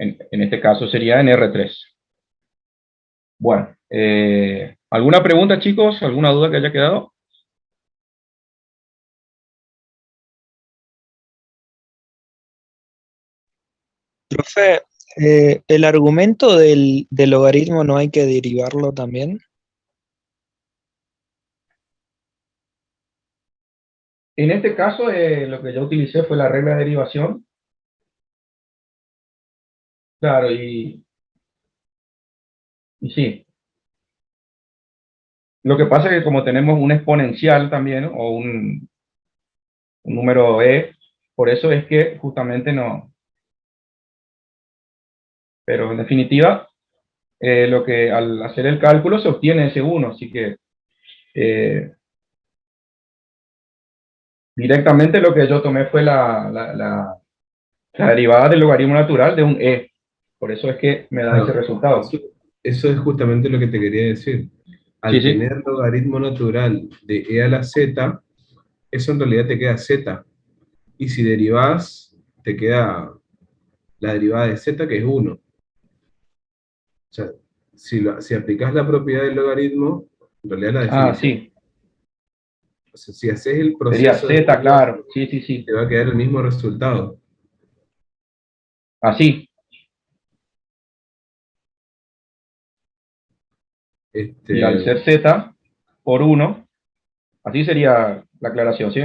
En este caso sería en R3. Bueno, ¿alguna pregunta, chicos? ¿Alguna duda que haya quedado?
Profe, el argumento del logaritmo no hay que derivarlo también.
En este caso, lo que yo utilicé fue la regla de derivación. Claro, y sí. Lo que pasa es que como tenemos un exponencial también, o un número e, por eso es que justamente no. Pero en definitiva, lo que al hacer el cálculo se obtiene ese 1, así que directamente lo que yo tomé fue la derivada del logaritmo natural de un e. Por eso es que me da ese resultado.
Eso es justamente lo que te quería decir. Al
Sí, sí.
tener logaritmo natural de e a la z, eso en realidad te queda z. Y si derivas, te queda la derivada de z, que es 1. O sea, si aplicas la propiedad del logaritmo, en realidad la
Ah,
definición,
sí.
o sea, si haces el
Sería
proceso de
z, claro.
derivación,
Sí, sí, sí.
te va a quedar el mismo resultado.
Así. Y al ser z por 1, así sería la aclaración, ¿sí?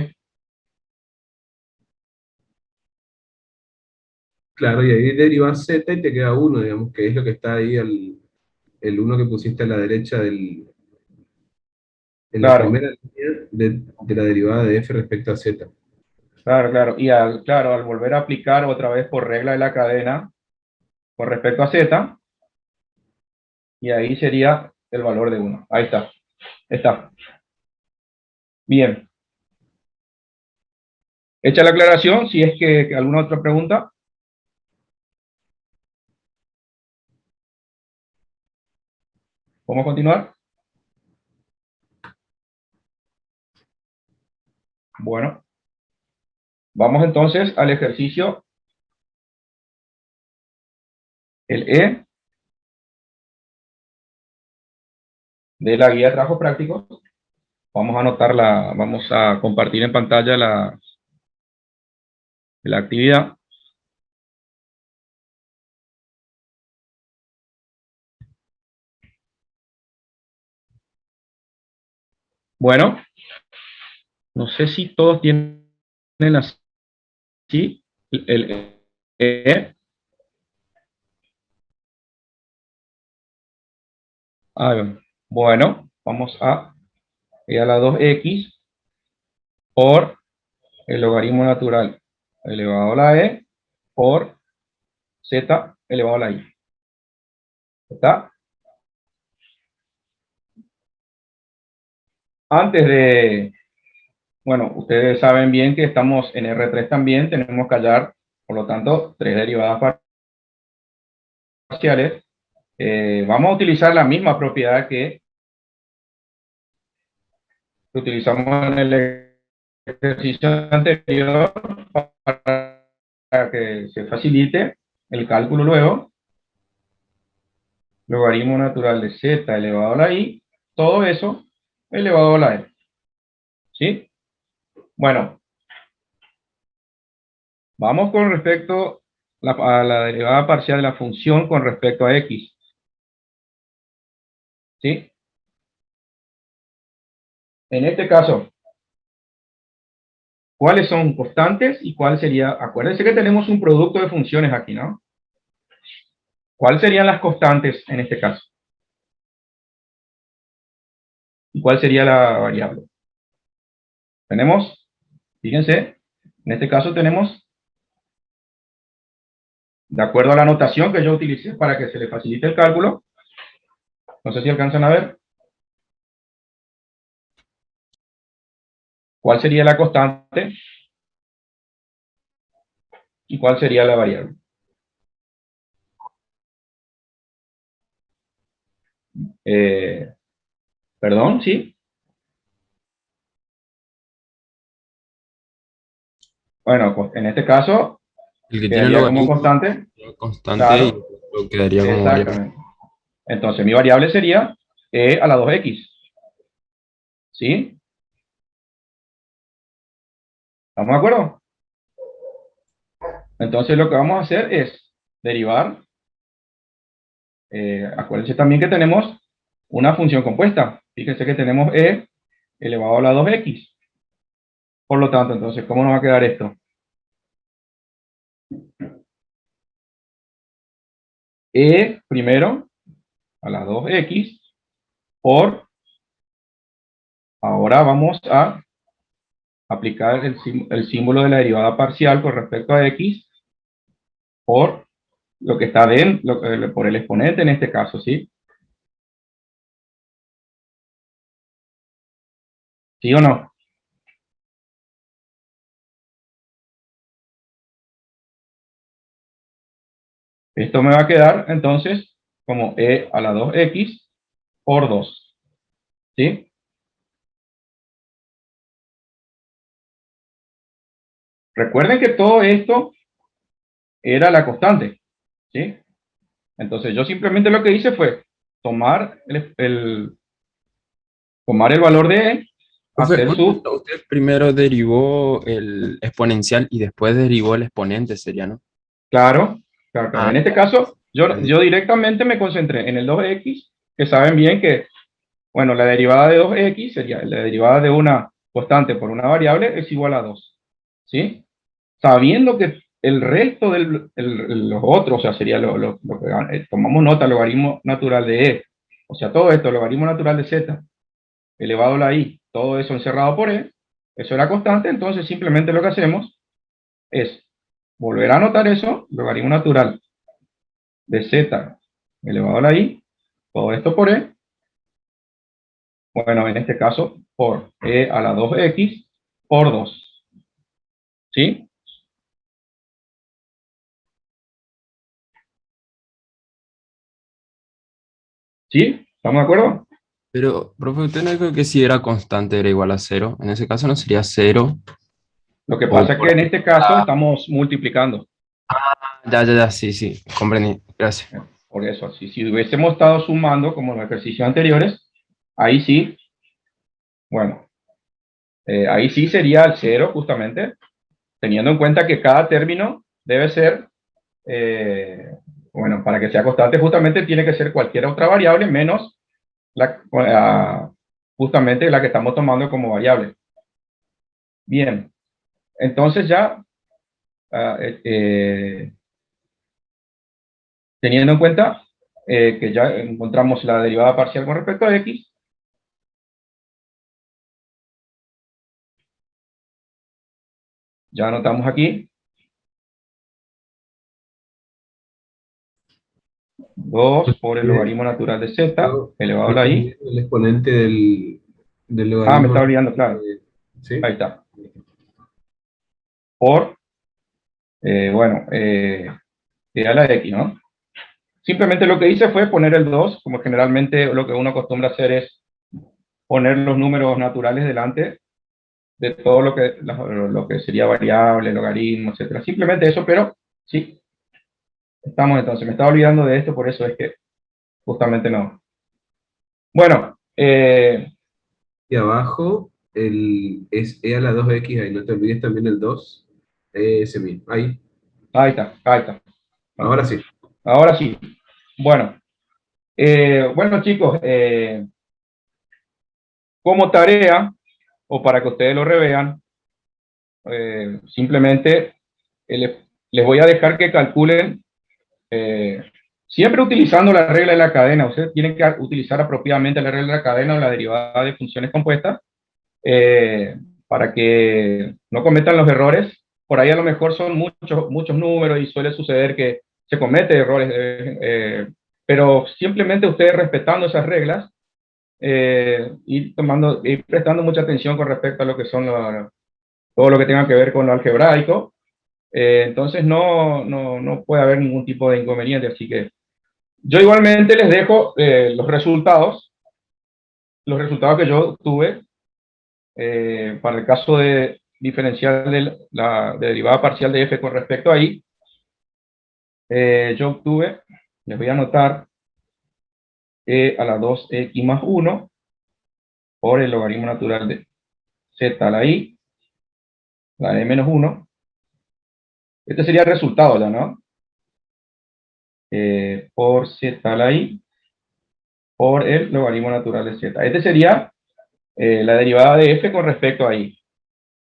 Claro, y ahí derivas z y te queda 1, digamos, que es lo que está ahí, el 1 que pusiste a la derecha en la
Claro,
primera línea de la derivada de f respecto a z.
claro, claro. Y al volver a aplicar otra vez por regla de la cadena con respecto a z, y ahí sería el valor de 1. Ahí está. Está. Bien. Hecha la aclaración, si es que alguna otra pregunta. ¿Podemos continuar? Bueno. Vamos entonces al ejercicio. El E de la guía de trabajo práctico. Vamos a anotarla, vamos a compartir en pantalla la actividad. Bueno, no sé si todos tienen así el E. Bueno, vamos a E a la 2x por el logaritmo natural elevado a la E por z elevado a la i. ¿Está? Antes de, bueno, ustedes saben bien que estamos en R3 también, tenemos que hallar, por lo tanto, 3 derivadas parciales. Vamos a utilizar la misma propiedad que utilizamos en el ejercicio anterior para que se facilite el cálculo luego. Logaritmo natural de z elevado a la i, todo eso elevado a la e. ¿Sí? Bueno, vamos con respecto a la derivada parcial de la función con respecto a x. ¿Sí? En este caso, ¿cuáles son constantes y cuál sería? Acuérdense que tenemos un producto de funciones aquí, ¿no? ¿Cuáles serían las constantes en este caso? ¿Y cuál sería la variable? Tenemos, fíjense, en este caso tenemos, de acuerdo a la notación que yo utilicé para que se le facilite el cálculo, no sé si alcanzan a ver, ¿cuál sería la constante y cuál sería la variable? Perdón, ¿sí? Bueno, en este caso,
El que tiene el
quedaría como
logaritmo
constante.
constante y
Claro,
lo quedaría como variable.
exactamente. Entonces, mi variable sería e a la 2x. ¿Sí? ¿Estamos de acuerdo? Entonces, lo que vamos a hacer es derivar, acuérdense también que tenemos una función compuesta. Fíjense que tenemos e elevado a la 2x. Por lo tanto, entonces, ¿cómo nos va a quedar esto? E primero a la 2x por, ahora vamos a aplicar el símbolo de la derivada parcial con respecto a x por lo que está dentro, por el exponente en este caso, ¿sí? ¿Sí o no? Esto me va a quedar entonces como e a la 2x por 2, ¿sí? Recuerden que todo esto era la constante, ¿sí? Entonces yo simplemente lo que hice fue tomar tomar el valor de e, hacer
Usted primero derivó el exponencial y después derivó el exponente, sería, ¿no?
Claro, claro, claro.
Ah,
En este caso, yo directamente me concentré en el 2x, que saben bien que, bueno, la derivada de 2x sería la derivada de una constante por una variable es igual a 2, ¿sí? Sabiendo que el resto de los otros, o sea, sería lo que tomamos nota, logaritmo natural de e, o sea, todo esto, logaritmo natural de z, elevado a la i, todo eso encerrado por e, eso era constante, entonces simplemente lo que hacemos es volver a anotar eso, logaritmo natural de z elevado a la i, todo esto por e, bueno, en este caso, por e a la 2x por 2, ¿sí? ¿Sí? ¿Estamos de acuerdo?
pero, profe, usted no dijo que si era constante era igual a 0. En ese caso no sería 0.
Lo que
O
pasa es
por
que en este caso estamos multiplicando.
ya, sí, comprendí. Gracias.
Por eso, si hubiésemos estado sumando como en los ejercicios anteriores, ahí sí, bueno, ahí sí sería el 0 justamente, teniendo en cuenta que cada término debe ser, bueno, para que sea constante justamente tiene que ser cualquier otra variable menos justamente la que estamos tomando como variable. Bien, entonces ya, teniendo en cuenta que ya encontramos la derivada parcial con respecto a x, ya anotamos aquí 2 por el logaritmo natural de z elevado a la i.
El exponente del
Me
logaritmo.
estaba olvidando, claro.
¿Sí?
Ahí está. Por, bueno, e a la x, ¿no? Simplemente lo que hice fue poner el 2, como generalmente lo que uno acostumbra a hacer es poner los números naturales delante de todo lo que sería variable, logaritmo, etcétera. Simplemente eso, pero sí, estamos entonces. Me estaba olvidando de esto, por eso es que justamente no. Bueno,
Y abajo es e a la 2x, ahí no te olvides también el 2, ese mismo, ahí.
ahí está, ahí está.
Ahora sí.
Ahora sí. Bueno, bueno chicos, como tarea, o para que ustedes lo revean, simplemente les voy a dejar que calculen, siempre utilizando la regla de la cadena. Ustedes tienen que utilizar apropiadamente la regla de la cadena o la derivada de funciones compuestas, para que no cometan los errores. Por ahí a lo mejor son muchos números y suele suceder que se cometen errores, pero simplemente ustedes respetando esas reglas, y prestando mucha atención con respecto a lo que son todo lo que tenga que ver con lo algebraico, entonces no puede haber ningún tipo de inconveniente. Así que yo igualmente les dejo los resultados que yo tuve para el caso de diferencial de la derivada parcial de f con respecto a i. Yo obtuve, les voy a anotar, e a la 2x más 1 por el logaritmo natural de z a la i, la e menos 1. Este sería el resultado ya, ¿no? por z a la i por el logaritmo natural de z. Este sería la derivada de f con respecto a i.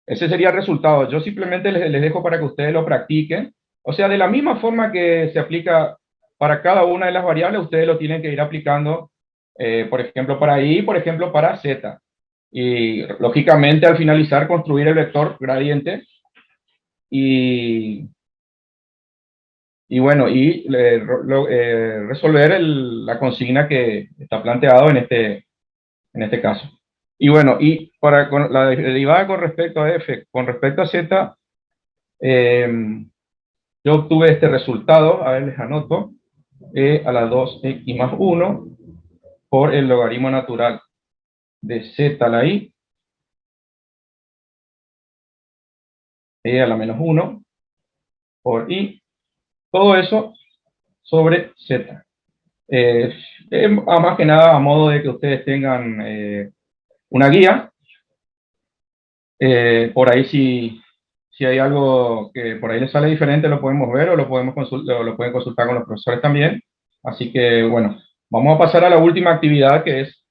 Ese sería el resultado. Yo simplemente les dejo para que ustedes lo practiquen. O sea, de la misma forma que se aplica para cada una de las variables, ustedes lo tienen que ir aplicando, por ejemplo, para i, por ejemplo, para z. Y, lógicamente, al finalizar, construir el vector gradiente y bueno, resolver la consigna que está planteado en este caso. Y bueno, y con la derivada con respecto a f, con respecto a z, yo obtuve este resultado, a ver, les anoto, a la 2x más 1 por el logaritmo natural de z a la i, a la menos 1 por i, todo eso sobre z. Más que nada a modo de que ustedes tengan una guía. Por ahí si hay algo que por ahí les sale diferente, lo podemos ver o lo pueden consultar con los profesores también. Así que, bueno, vamos a pasar a la última actividad, que es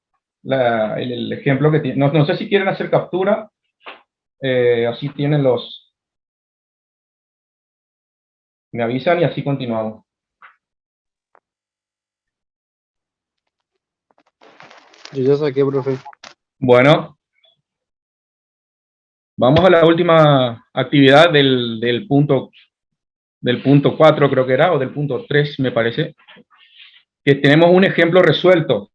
el ejemplo que tiene. No sé si quieren hacer captura, así tienen me avisan y así continuamos.
Yo ya saqué, profe.
Bueno, vamos a la última actividad del punto 4, creo que era, o del punto 3, me parece, que tenemos un ejemplo resuelto.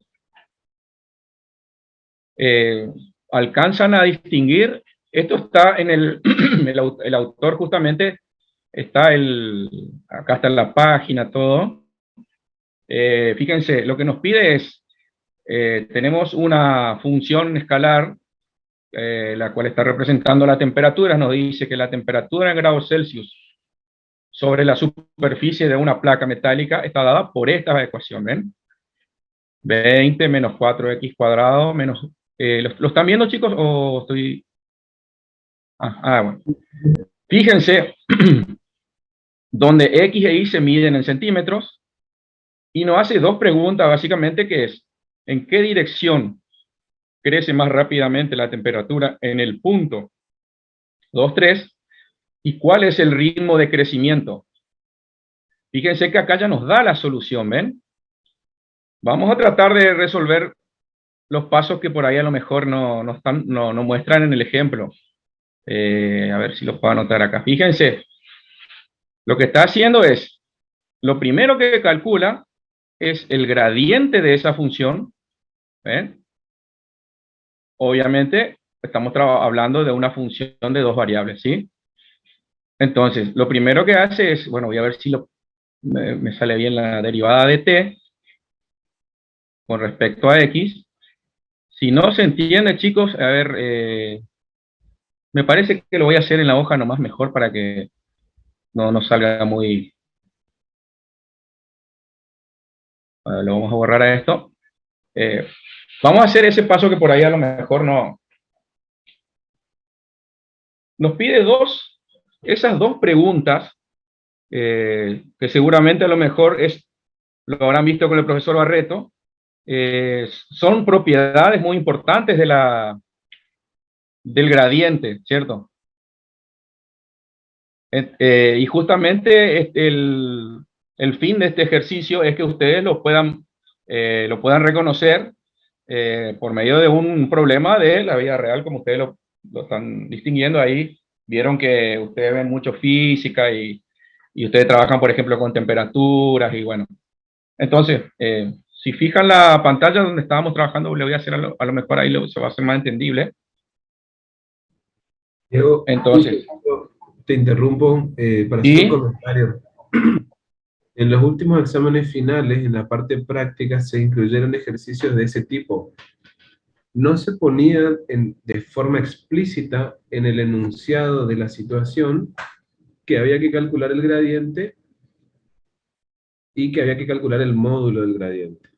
Alcanzan a distinguir, esto está en el autor justamente, acá está en la página, todo. Fíjense, lo que nos pide es, tenemos una función escalar, la cual está representando la temperatura. Nos dice que la temperatura en grados Celsius sobre la superficie de una placa metálica está dada por esta ecuación, ¿ven? 20 menos 4x cuadrado menos... ¿lo están viendo, chicos, o estoy...? Bueno. Fíjense, donde x e y se miden en centímetros, y nos hace dos preguntas, básicamente, que es, ¿en qué dirección crece más rápidamente la temperatura en el punto 2, 3? ¿Y cuál es el ritmo de crecimiento? Fíjense que acá ya nos da la solución, ¿ven? Vamos a tratar de resolver los pasos que por ahí a lo mejor no muestran en el ejemplo. A ver si los puedo anotar acá. Fíjense, lo que está haciendo es, lo primero que calcula es el gradiente de esa función, ¿ven? Obviamente, estamos hablando de una función de dos variables, ¿sí? Entonces, lo primero que hace es, bueno, voy a ver si me sale bien la derivada de t con respecto a x. Si no se entiende, chicos, a ver, me parece que lo voy a hacer en la hoja nomás mejor para que no salga muy... lo vamos a borrar a esto. Vamos a hacer ese paso que por ahí a lo mejor no... Nos pide esas dos preguntas, que seguramente a lo mejor lo habrán visto con el profesor Barreto, son propiedades muy importantes del gradiente, ¿cierto? Y justamente el fin de este ejercicio es que ustedes lo puedan reconocer por medio de un problema de la vida real, como ustedes lo están distinguiendo ahí. Vieron que ustedes ven mucho física y ustedes trabajan, por ejemplo, con temperaturas y bueno. Entonces, si fijan la pantalla donde estábamos trabajando, le voy a hacer a lo mejor ahí se va a hacer más entendible.
Diego,
entonces,
te interrumpo para hacer un comentario. En los últimos exámenes finales, en la parte práctica, se incluyeron ejercicios de ese tipo. No se ponía de forma explícita en el enunciado de la situación que había que calcular el gradiente y que había que calcular el módulo del gradiente.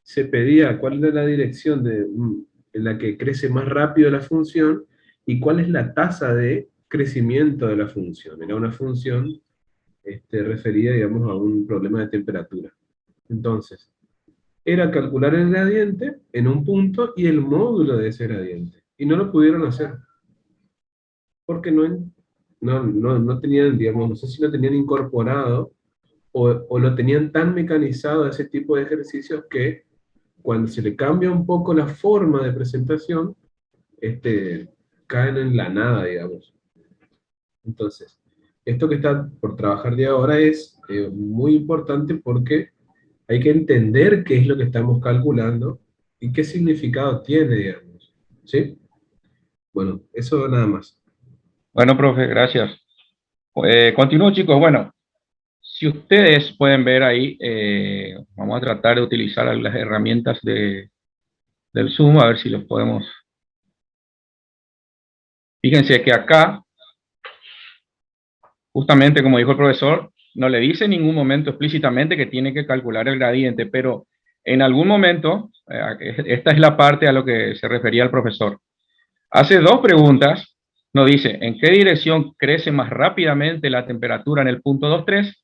Se pedía cuál es la dirección en la que crece más rápido la función y cuál es la tasa de crecimiento de la función. Era una función referida, digamos, a un problema de temperatura. Entonces, era calcular el gradiente en un punto y el módulo de ese gradiente. Y no lo pudieron hacer. Porque no tenían, digamos, no sé si lo tenían incorporado o lo tenían tan mecanizado a ese tipo de ejercicios que cuando se le cambia un poco la forma de presentación, caen en la nada, digamos. Entonces, esto que está por trabajar de ahora es muy importante porque hay que entender qué es lo que estamos calculando y qué significado tiene, digamos. ¿Sí? Bueno, eso nada más.
Bueno, profe, gracias. Continúo, chicos. Bueno, si ustedes pueden ver ahí, vamos a tratar de utilizar las herramientas del Zoom, a ver si los podemos. Fíjense que acá, justamente como dijo el profesor, no le dice en ningún momento explícitamente que tiene que calcular el gradiente, pero en algún momento, esta es la parte a lo que se refería el profesor. Hace dos preguntas, nos dice, ¿en qué dirección crece más rápidamente la temperatura en el punto 2,3?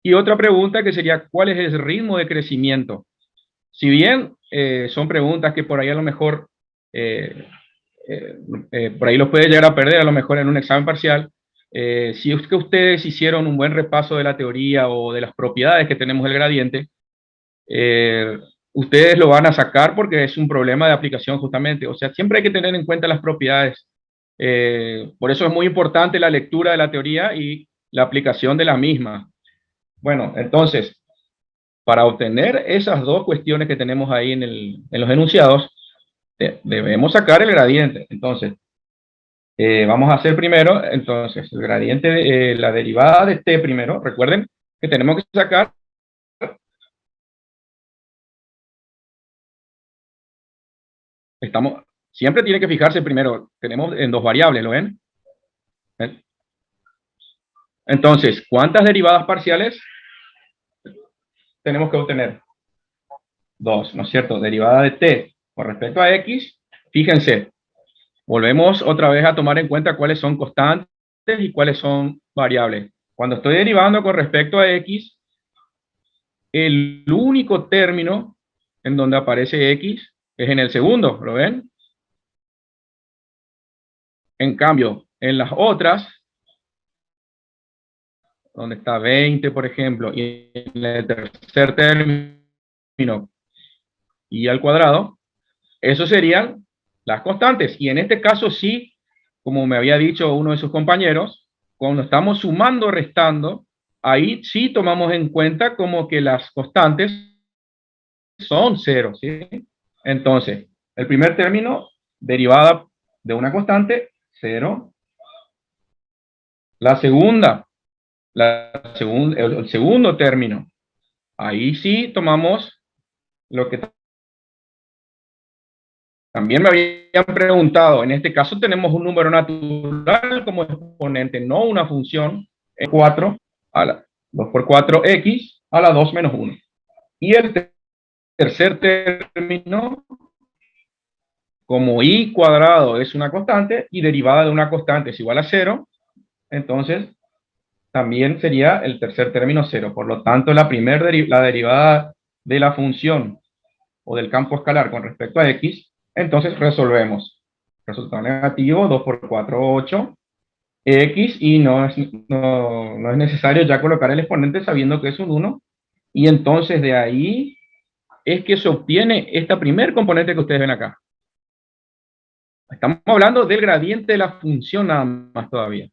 Y otra pregunta que sería, ¿cuál es el ritmo de crecimiento? Si bien son preguntas que por ahí a lo mejor, por ahí los puede llegar a perder a lo mejor en un examen parcial, si es que ustedes hicieron un buen repaso de la teoría o de las propiedades que tenemos del gradiente, ustedes lo van a sacar porque es un problema de aplicación justamente. O sea, siempre hay que tener en cuenta las propiedades. Por eso es muy importante la lectura de la teoría y la aplicación de la misma. Bueno, entonces, para obtener esas dos cuestiones que tenemos ahí en los enunciados, debemos sacar el gradiente. Entonces, vamos a hacer primero, entonces, el gradiente de la derivada de t primero. Recuerden que tenemos que sacar siempre tiene que fijarse primero, tenemos en dos variables, ¿lo ven? Entonces, ¿cuántas derivadas parciales tenemos que obtener? Dos, ¿no es cierto? Derivada de t con respecto a x, fíjense, volvemos otra vez a tomar en cuenta cuáles son constantes y cuáles son variables. Cuando estoy derivando con respecto a x, el único término en donde aparece x es en el segundo, ¿lo ven? En cambio, en las otras, donde está 20, por ejemplo, y en el tercer término y al cuadrado, eso serían las constantes. Y en este caso sí, como me había dicho uno de sus compañeros, cuando estamos sumando o restando, ahí sí tomamos en cuenta como que las constantes son cero, ¿sí? Entonces, el primer término, derivada de una constante, 0. La segunda, el segundo término, ahí sí tomamos lo que también me habían preguntado. En este caso tenemos un número natural como exponente, no una función. 4 a la 2 por 4x a la 2 menos 1. Y el tercer término, como y cuadrado es una constante y derivada de una constante es igual a 0, entonces también sería el tercer término 0. Por lo tanto, la derivada de la función o del campo escalar con respecto a x, entonces resolvemos. Resultado negativo, 2 por 4, 8, x, y no es necesario ya colocar el exponente sabiendo que es un 1, y entonces de ahí es que se obtiene esta primer componente que ustedes ven acá. Estamos hablando del gradiente de la función nada más todavía.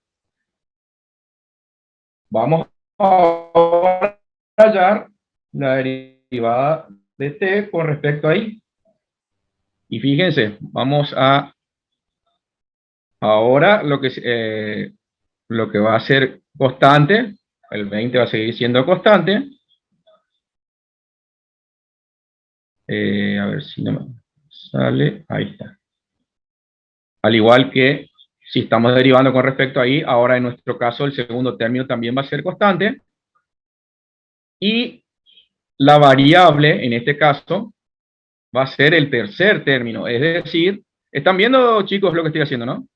Vamos a hallar la derivada de t con respecto a y. Y fíjense, vamos a ahora lo que va a ser constante, el 20 va a seguir siendo constante. A ver si no me sale, ahí está. Al igual que si estamos derivando con respecto a y, ahora en nuestro caso el segundo término también va a ser constante. Y la variable, en este caso, va a ser el tercer término. Es decir, ¿están viendo, chicos, lo que estoy haciendo, no?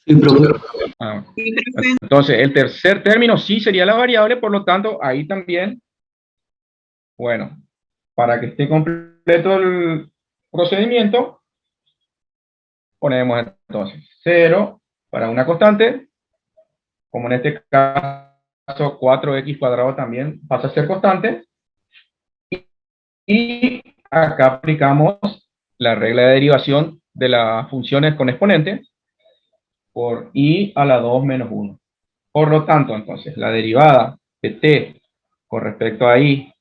Sí, profe.
Ah, entonces, el tercer término sí sería la variable, por lo tanto, ahí también, bueno, para que esté completo el procedimiento, ponemos entonces 0 para una constante, como en este caso 4x cuadrado también pasa a ser constante, y acá aplicamos la regla de derivación de las funciones con exponente por i a la 2 menos 1. Por lo tanto, entonces, la derivada de t con respecto a i,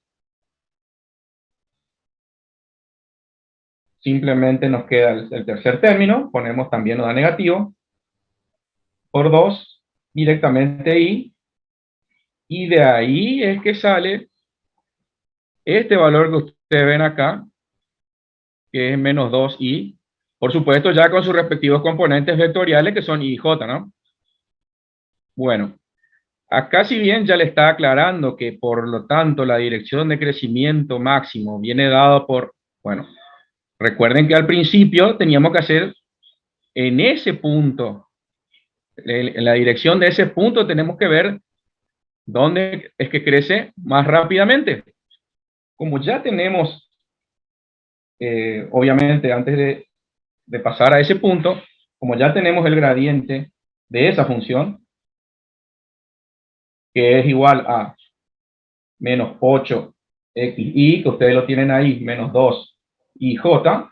simplemente nos queda el tercer término, ponemos también nos da negativo, por 2, directamente i, y de ahí es que sale este valor que ustedes ven acá, que es menos 2i, por supuesto ya con sus respectivos componentes vectoriales que son i y j, ¿no? Bueno, acá si bien ya le está aclarando que por lo tanto la dirección de crecimiento máximo viene dada por, bueno, recuerden que al principio teníamos que hacer en ese punto, en la dirección de ese punto tenemos que ver dónde es que crece más rápidamente. Como ya tenemos, obviamente antes de pasar a ese punto, como ya tenemos el gradiente de esa función, que es igual a menos 8xi, que ustedes lo tienen ahí, menos 2ij,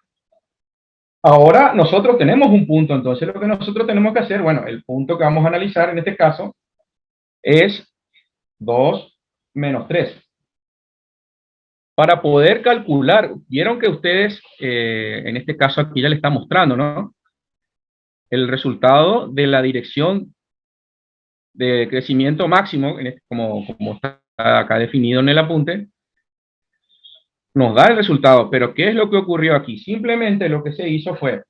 ahora nosotros tenemos un punto, entonces lo que nosotros tenemos que hacer, bueno, el punto que vamos a analizar en este caso es 2 menos 3. Para poder calcular, vieron que ustedes, en este caso aquí ya le está mostrando, ¿no? El resultado de la dirección de crecimiento máximo, como está acá definido en el apunte, nos da el resultado. Pero ¿qué es lo que ocurrió aquí? Simplemente lo que se hizo fue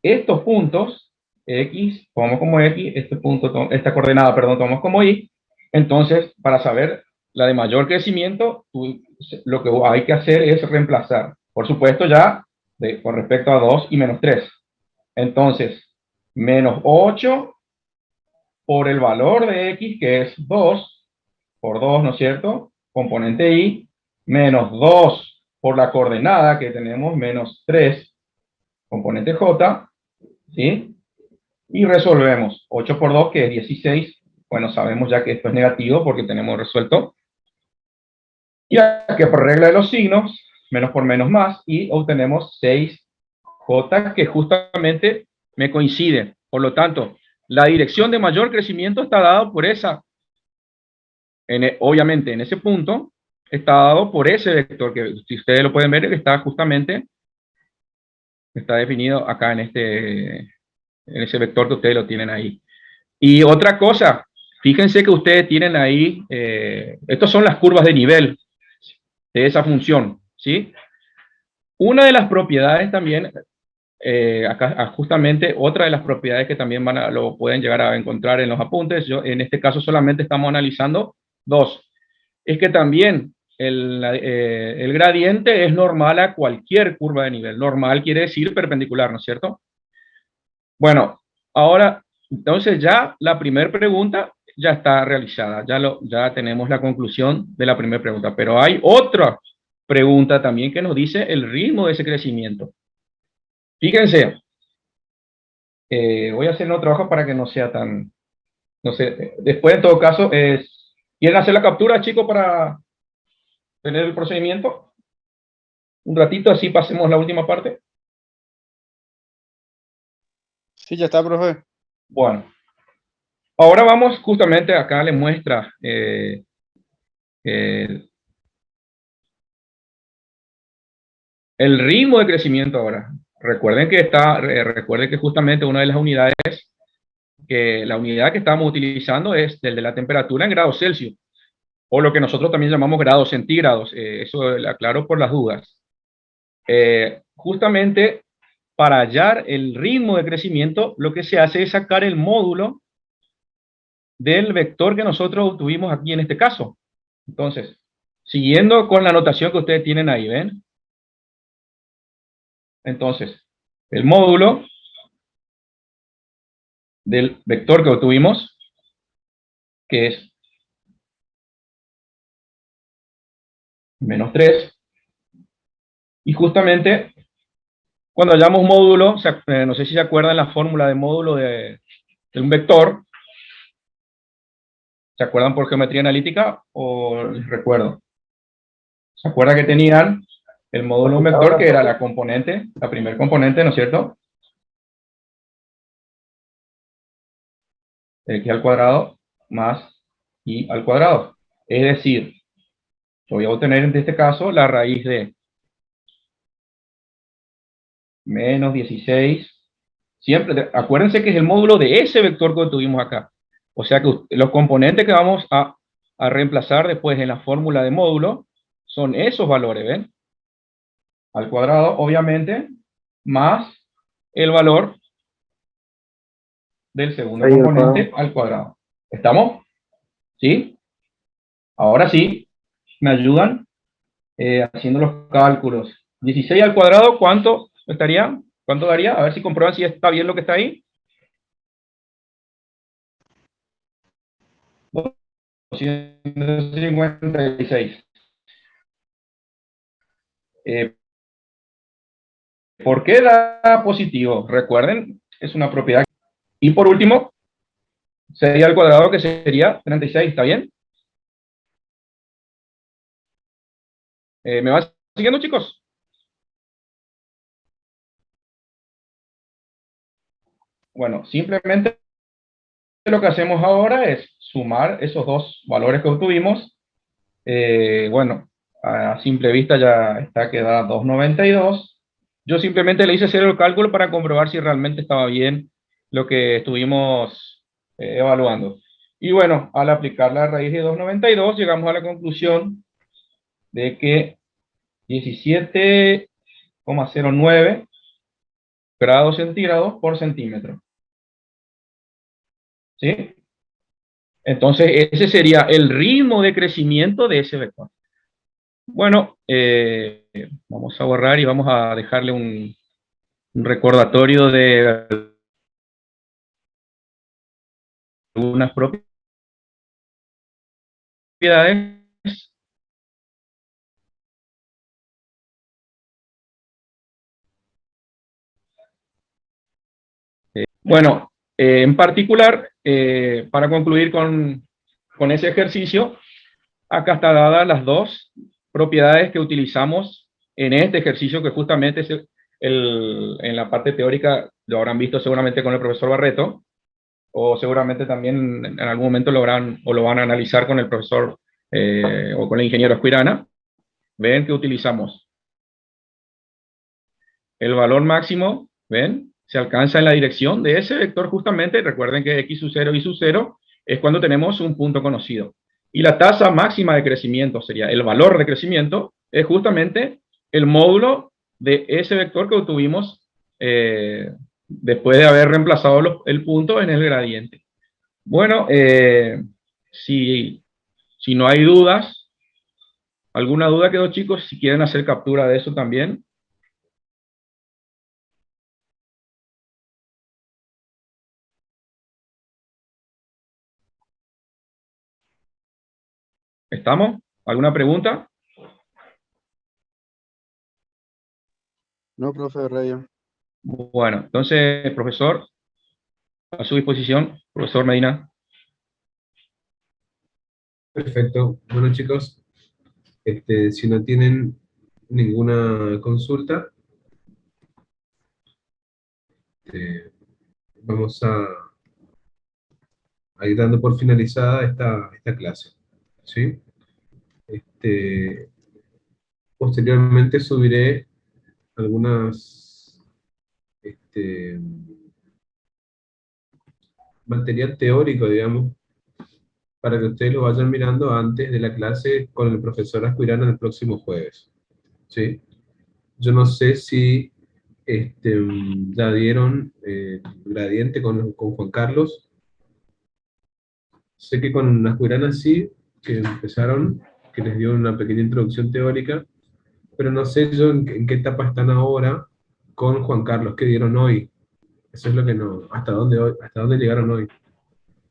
estos puntos, x, tomamos como x, este punto, esta coordenada, perdón, tomamos como y. Entonces, para saber la de mayor crecimiento, lo que hay que hacer es reemplazar, por supuesto ya con respecto a 2 y menos 3. Entonces, menos 8 por el valor de x, que es 2, por 2, ¿no es cierto? Componente y, menos 2 por la coordenada que tenemos, menos 3, componente j, ¿sí? Y resolvemos 8 por 2, que es 16. Bueno, sabemos ya que esto es negativo porque tenemos resuelto. Y aquí por regla de los signos, menos por menos más, y obtenemos 6j, que justamente me coincide. Por lo tanto, la dirección de mayor crecimiento está dada por esa, obviamente en ese punto, está dado por ese vector, que si ustedes lo pueden ver, está justamente, está definido acá en ese vector que ustedes lo tienen ahí. Y otra cosa, fíjense que ustedes tienen ahí, estas son las curvas de nivel de esa función, ¿sí? Una de las propiedades también, acá justamente otra de las propiedades que también lo pueden llegar a encontrar en los apuntes, yo en este caso solamente estamos analizando dos, es que también el gradiente es normal a cualquier curva de nivel. Normal quiere decir perpendicular, ¿no es cierto? Bueno, ahora, entonces ya la primera pregunta ya está realizada, ya tenemos la conclusión de la primera pregunta, pero hay otra pregunta también que nos dice el ritmo de ese crecimiento. Fíjense, voy a hacer un trabajo para que no sea tan, no sé, después en todo caso, ¿quieren hacer la captura, chicos, para tener el procedimiento? Un ratito, así pasemos la última parte.
Sí, ya está, profe.
Bueno, ahora vamos justamente acá, le muestra el ritmo de crecimiento ahora. Recuerden que justamente una de las unidades, la unidad que estamos utilizando es el de la temperatura en grados Celsius, o lo que nosotros también llamamos grados centígrados. Eso lo aclaro por las dudas. Justamente para hallar el ritmo de crecimiento, lo que se hace es sacar el módulo del vector que nosotros obtuvimos aquí en este caso. Entonces, siguiendo con la notación que ustedes tienen ahí, ¿ven? Entonces, el módulo del vector que obtuvimos, que es -3, y justamente cuando hallamos módulo, no sé si se acuerdan la fórmula de módulo de un vector. ¿Se acuerdan por geometría analítica o les recuerdo? ¿Se acuerdan que tenían el módulo de un vector que era la componente, la primer componente, ¿no es cierto? X al cuadrado más y al cuadrado. Es decir, yo voy a obtener en este caso la raíz de menos 16. Siempre, acuérdense que es el módulo de ese vector que tuvimos acá. O sea que los componentes que vamos a reemplazar después en la fórmula de módulo son esos valores, ¿ven? Al cuadrado, obviamente, más el valor del segundo componente al cuadrado. ¿Estamos? ¿Sí? Ahora sí, me ayudan haciendo los cálculos. 16 al cuadrado, ¿cuánto estaría? ¿Cuánto daría? A ver si comprueban si está bien lo que está ahí. 256. ¿Por qué da positivo? Recuerden, es una propiedad. Y por último, sería al cuadrado, que sería 36, ¿está bien? ¿Me van siguiendo, chicos? Bueno, simplemente lo que hacemos ahora es sumar esos dos valores que obtuvimos. Bueno, a simple vista ya está que da 292. Yo simplemente le hice hacer el cálculo para comprobar si realmente estaba bien lo que estuvimos evaluando. Y bueno, al aplicar la raíz de 292, llegamos a la conclusión de que 17,09 grados centígrados por centímetro. ¿Sí? Entonces, ese sería el ritmo de crecimiento de ese vector. Bueno, vamos a borrar y vamos a dejarle un recordatorio de algunas propiedades. Bueno, en particular, para concluir con ese ejercicio, acá está dadas las dos propiedades que utilizamos en este ejercicio, que justamente es en la parte teórica lo habrán visto seguramente con el profesor Barreto, o seguramente también en algún momento lo van a analizar con el profesor o con el ingeniero Escuirana. Ven que utilizamos el valor máximo, ven, se alcanza en la dirección de ese vector justamente. Recuerden que x sub 0 y sub 0 es cuando tenemos un punto conocido. Y la tasa máxima de crecimiento sería, el valor de crecimiento es justamente el módulo de ese vector que obtuvimos después de haber reemplazado el punto en el gradiente. Bueno, si no hay dudas, ¿alguna duda quedó, chicos? Si quieren hacer captura de eso también. ¿Estamos? ¿Alguna pregunta?
No, profe Raya.
Bueno, entonces, profesor, a su disposición, profesor Medina.
Perfecto. Bueno, chicos, si no tienen ninguna consulta, vamos a ir dando por finalizada esta clase, ¿sí? Posteriormente subiré algunas material teórico, digamos, para que ustedes lo vayan mirando antes de la clase con el profesor Ascuirana el próximo jueves, ¿sí? Yo no sé si ya dieron gradiente con Juan Carlos. Sé que con Ascuirana sí, que empezaron, que les dio una pequeña introducción teórica, pero no sé yo en qué etapa están ahora con Juan Carlos, que dieron hoy. Eso es lo que no, hasta dónde llegaron hoy.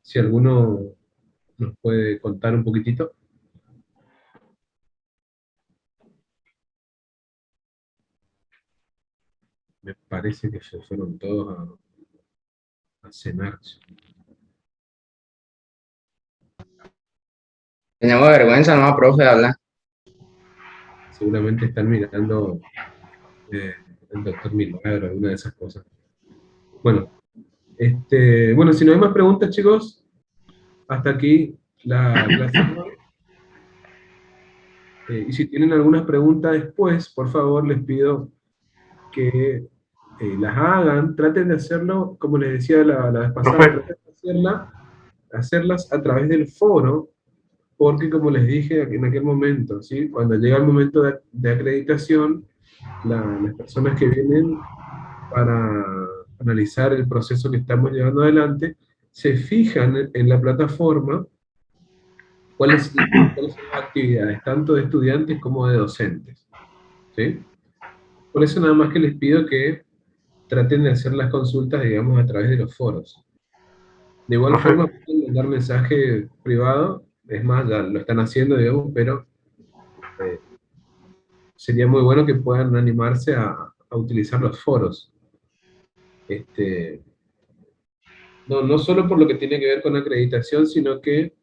Si alguno nos puede contar un poquitito. Me parece que se fueron todos a cenar.
Tenemos vergüenza, ¿no, profe, de hablar?
Seguramente están mirando el doctor Milagro, alguna de esas cosas. Bueno, bueno, si no hay más preguntas, chicos, hasta aquí la clase de hoy. Y si tienen algunas preguntas después, por favor, les pido que las hagan, traten de hacerlo, como les decía la vez pasada, traten de hacerlas a través del foro, porque como les dije en aquel momento, ¿sí? Cuando llega el momento de acreditación, las personas que vienen para analizar el proceso que estamos llevando adelante, se fijan en la plataforma cuáles son las actividades, tanto de estudiantes como de docentes. ¿Sí? Por eso nada más que les pido que traten de hacer las consultas, digamos, a través de los foros. De igual forma, pueden mandar mensaje privado, es más, ya lo están haciendo, digamos, pero sería muy bueno que puedan animarse a utilizar los foros. No solo por lo que tiene que ver con acreditación, sino que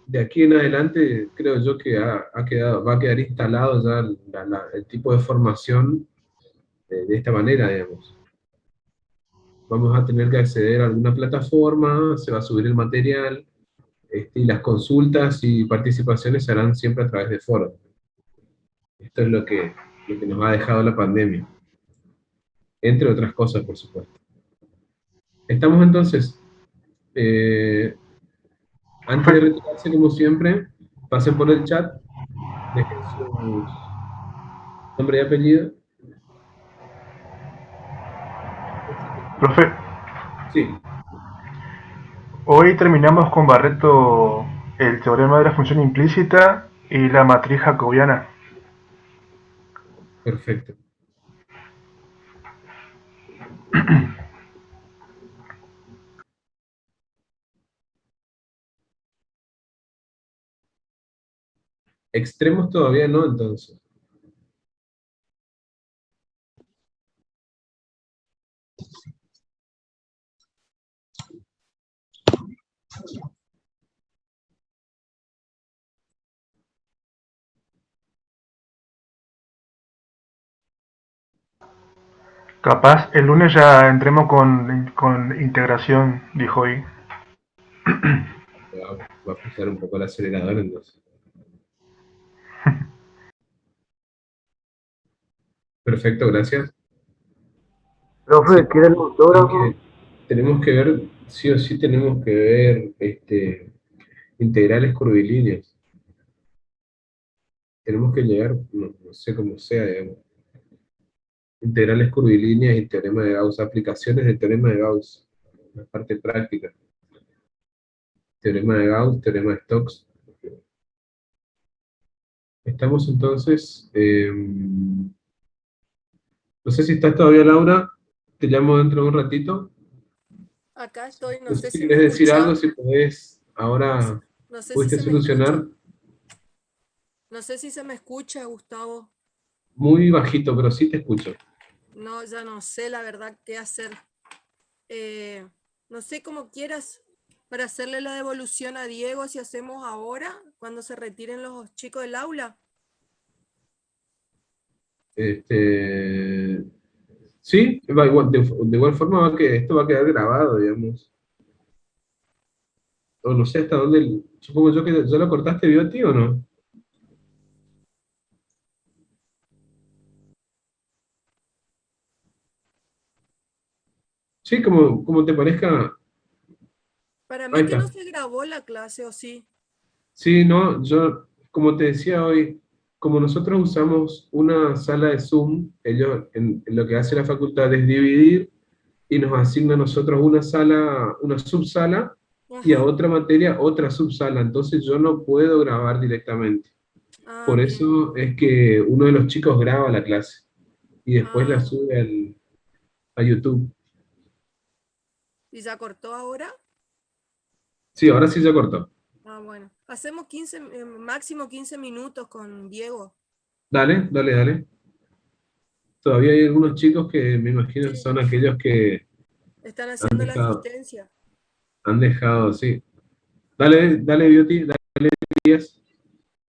de aquí en adelante creo yo que va a quedar instalado ya el tipo de formación de esta manera, digamos. Vamos a tener que acceder a alguna plataforma, se va a subir el material, y las consultas y participaciones se harán siempre a través de foros. Esto es lo que nos ha dejado la pandemia, entre otras cosas, por supuesto. Estamos entonces, antes de retirarse, como siempre, pasen por el chat, dejen su nombre y apellido.
Profe,
Sí.
hoy terminamos con Barreto el teorema de la función implícita y la matriz jacobiana.
Perfecto. Extremos todavía no, entonces.
Capaz el lunes ya entremos con integración, dijo hoy.
Va a pisar un poco el acelerador, entonces. Perfecto, gracias.
Profe, ¿quiere el autógrafo?
Tenemos que ver, sí o sí tenemos que ver integrales curvilíneas. Tenemos que llegar, no sé cómo sea, digamos. Integrales curvilíneas y teorema de Gauss, aplicaciones del teorema de Gauss, la parte práctica. Teorema de Gauss, teorema de Stokes. Estamos entonces, no sé si estás todavía, Laura, te llamo dentro de un ratito.
Acá estoy,
No sé si querés decir algo, si podés, ahora
no sé si
pudiste
se me
solucionar.
escucha. No sé si se me escucha, Gustavo.
Muy bajito, pero sí te escucho.
No, ya no sé la verdad qué hacer. No sé cómo quieras para hacerle la devolución a Diego, si hacemos ahora, cuando se retiren los chicos del aula.
Sí, de igual forma esto va a quedar grabado, digamos. O no sé hasta dónde, supongo yo que ya lo cortaste, ¿vio a ti o no? Sí, como te parezca.
Para
Ahí
mí que
está.
no se grabó la clase, ¿o sí?
Sí, no, yo, como te decía hoy, como nosotros usamos una sala de Zoom, ellos, en lo que hace la facultad es dividir y nos asigna a nosotros una sala, una subsala, y a otra materia otra subsala, entonces yo no puedo grabar directamente. Por eso es que uno de los chicos graba la clase y después la sube a YouTube.
¿Y ya cortó ahora?
Sí, ahora sí ya cortó.
Ah, bueno. Hacemos 15, máximo 15 minutos con Diego.
Dale, dale, dale. Todavía hay algunos chicos que me imagino que
Sí.
son aquellos que
Están haciendo la
dejado,
asistencia.
han dejado, sí. Dale, dale, Beauty, dale, Díaz.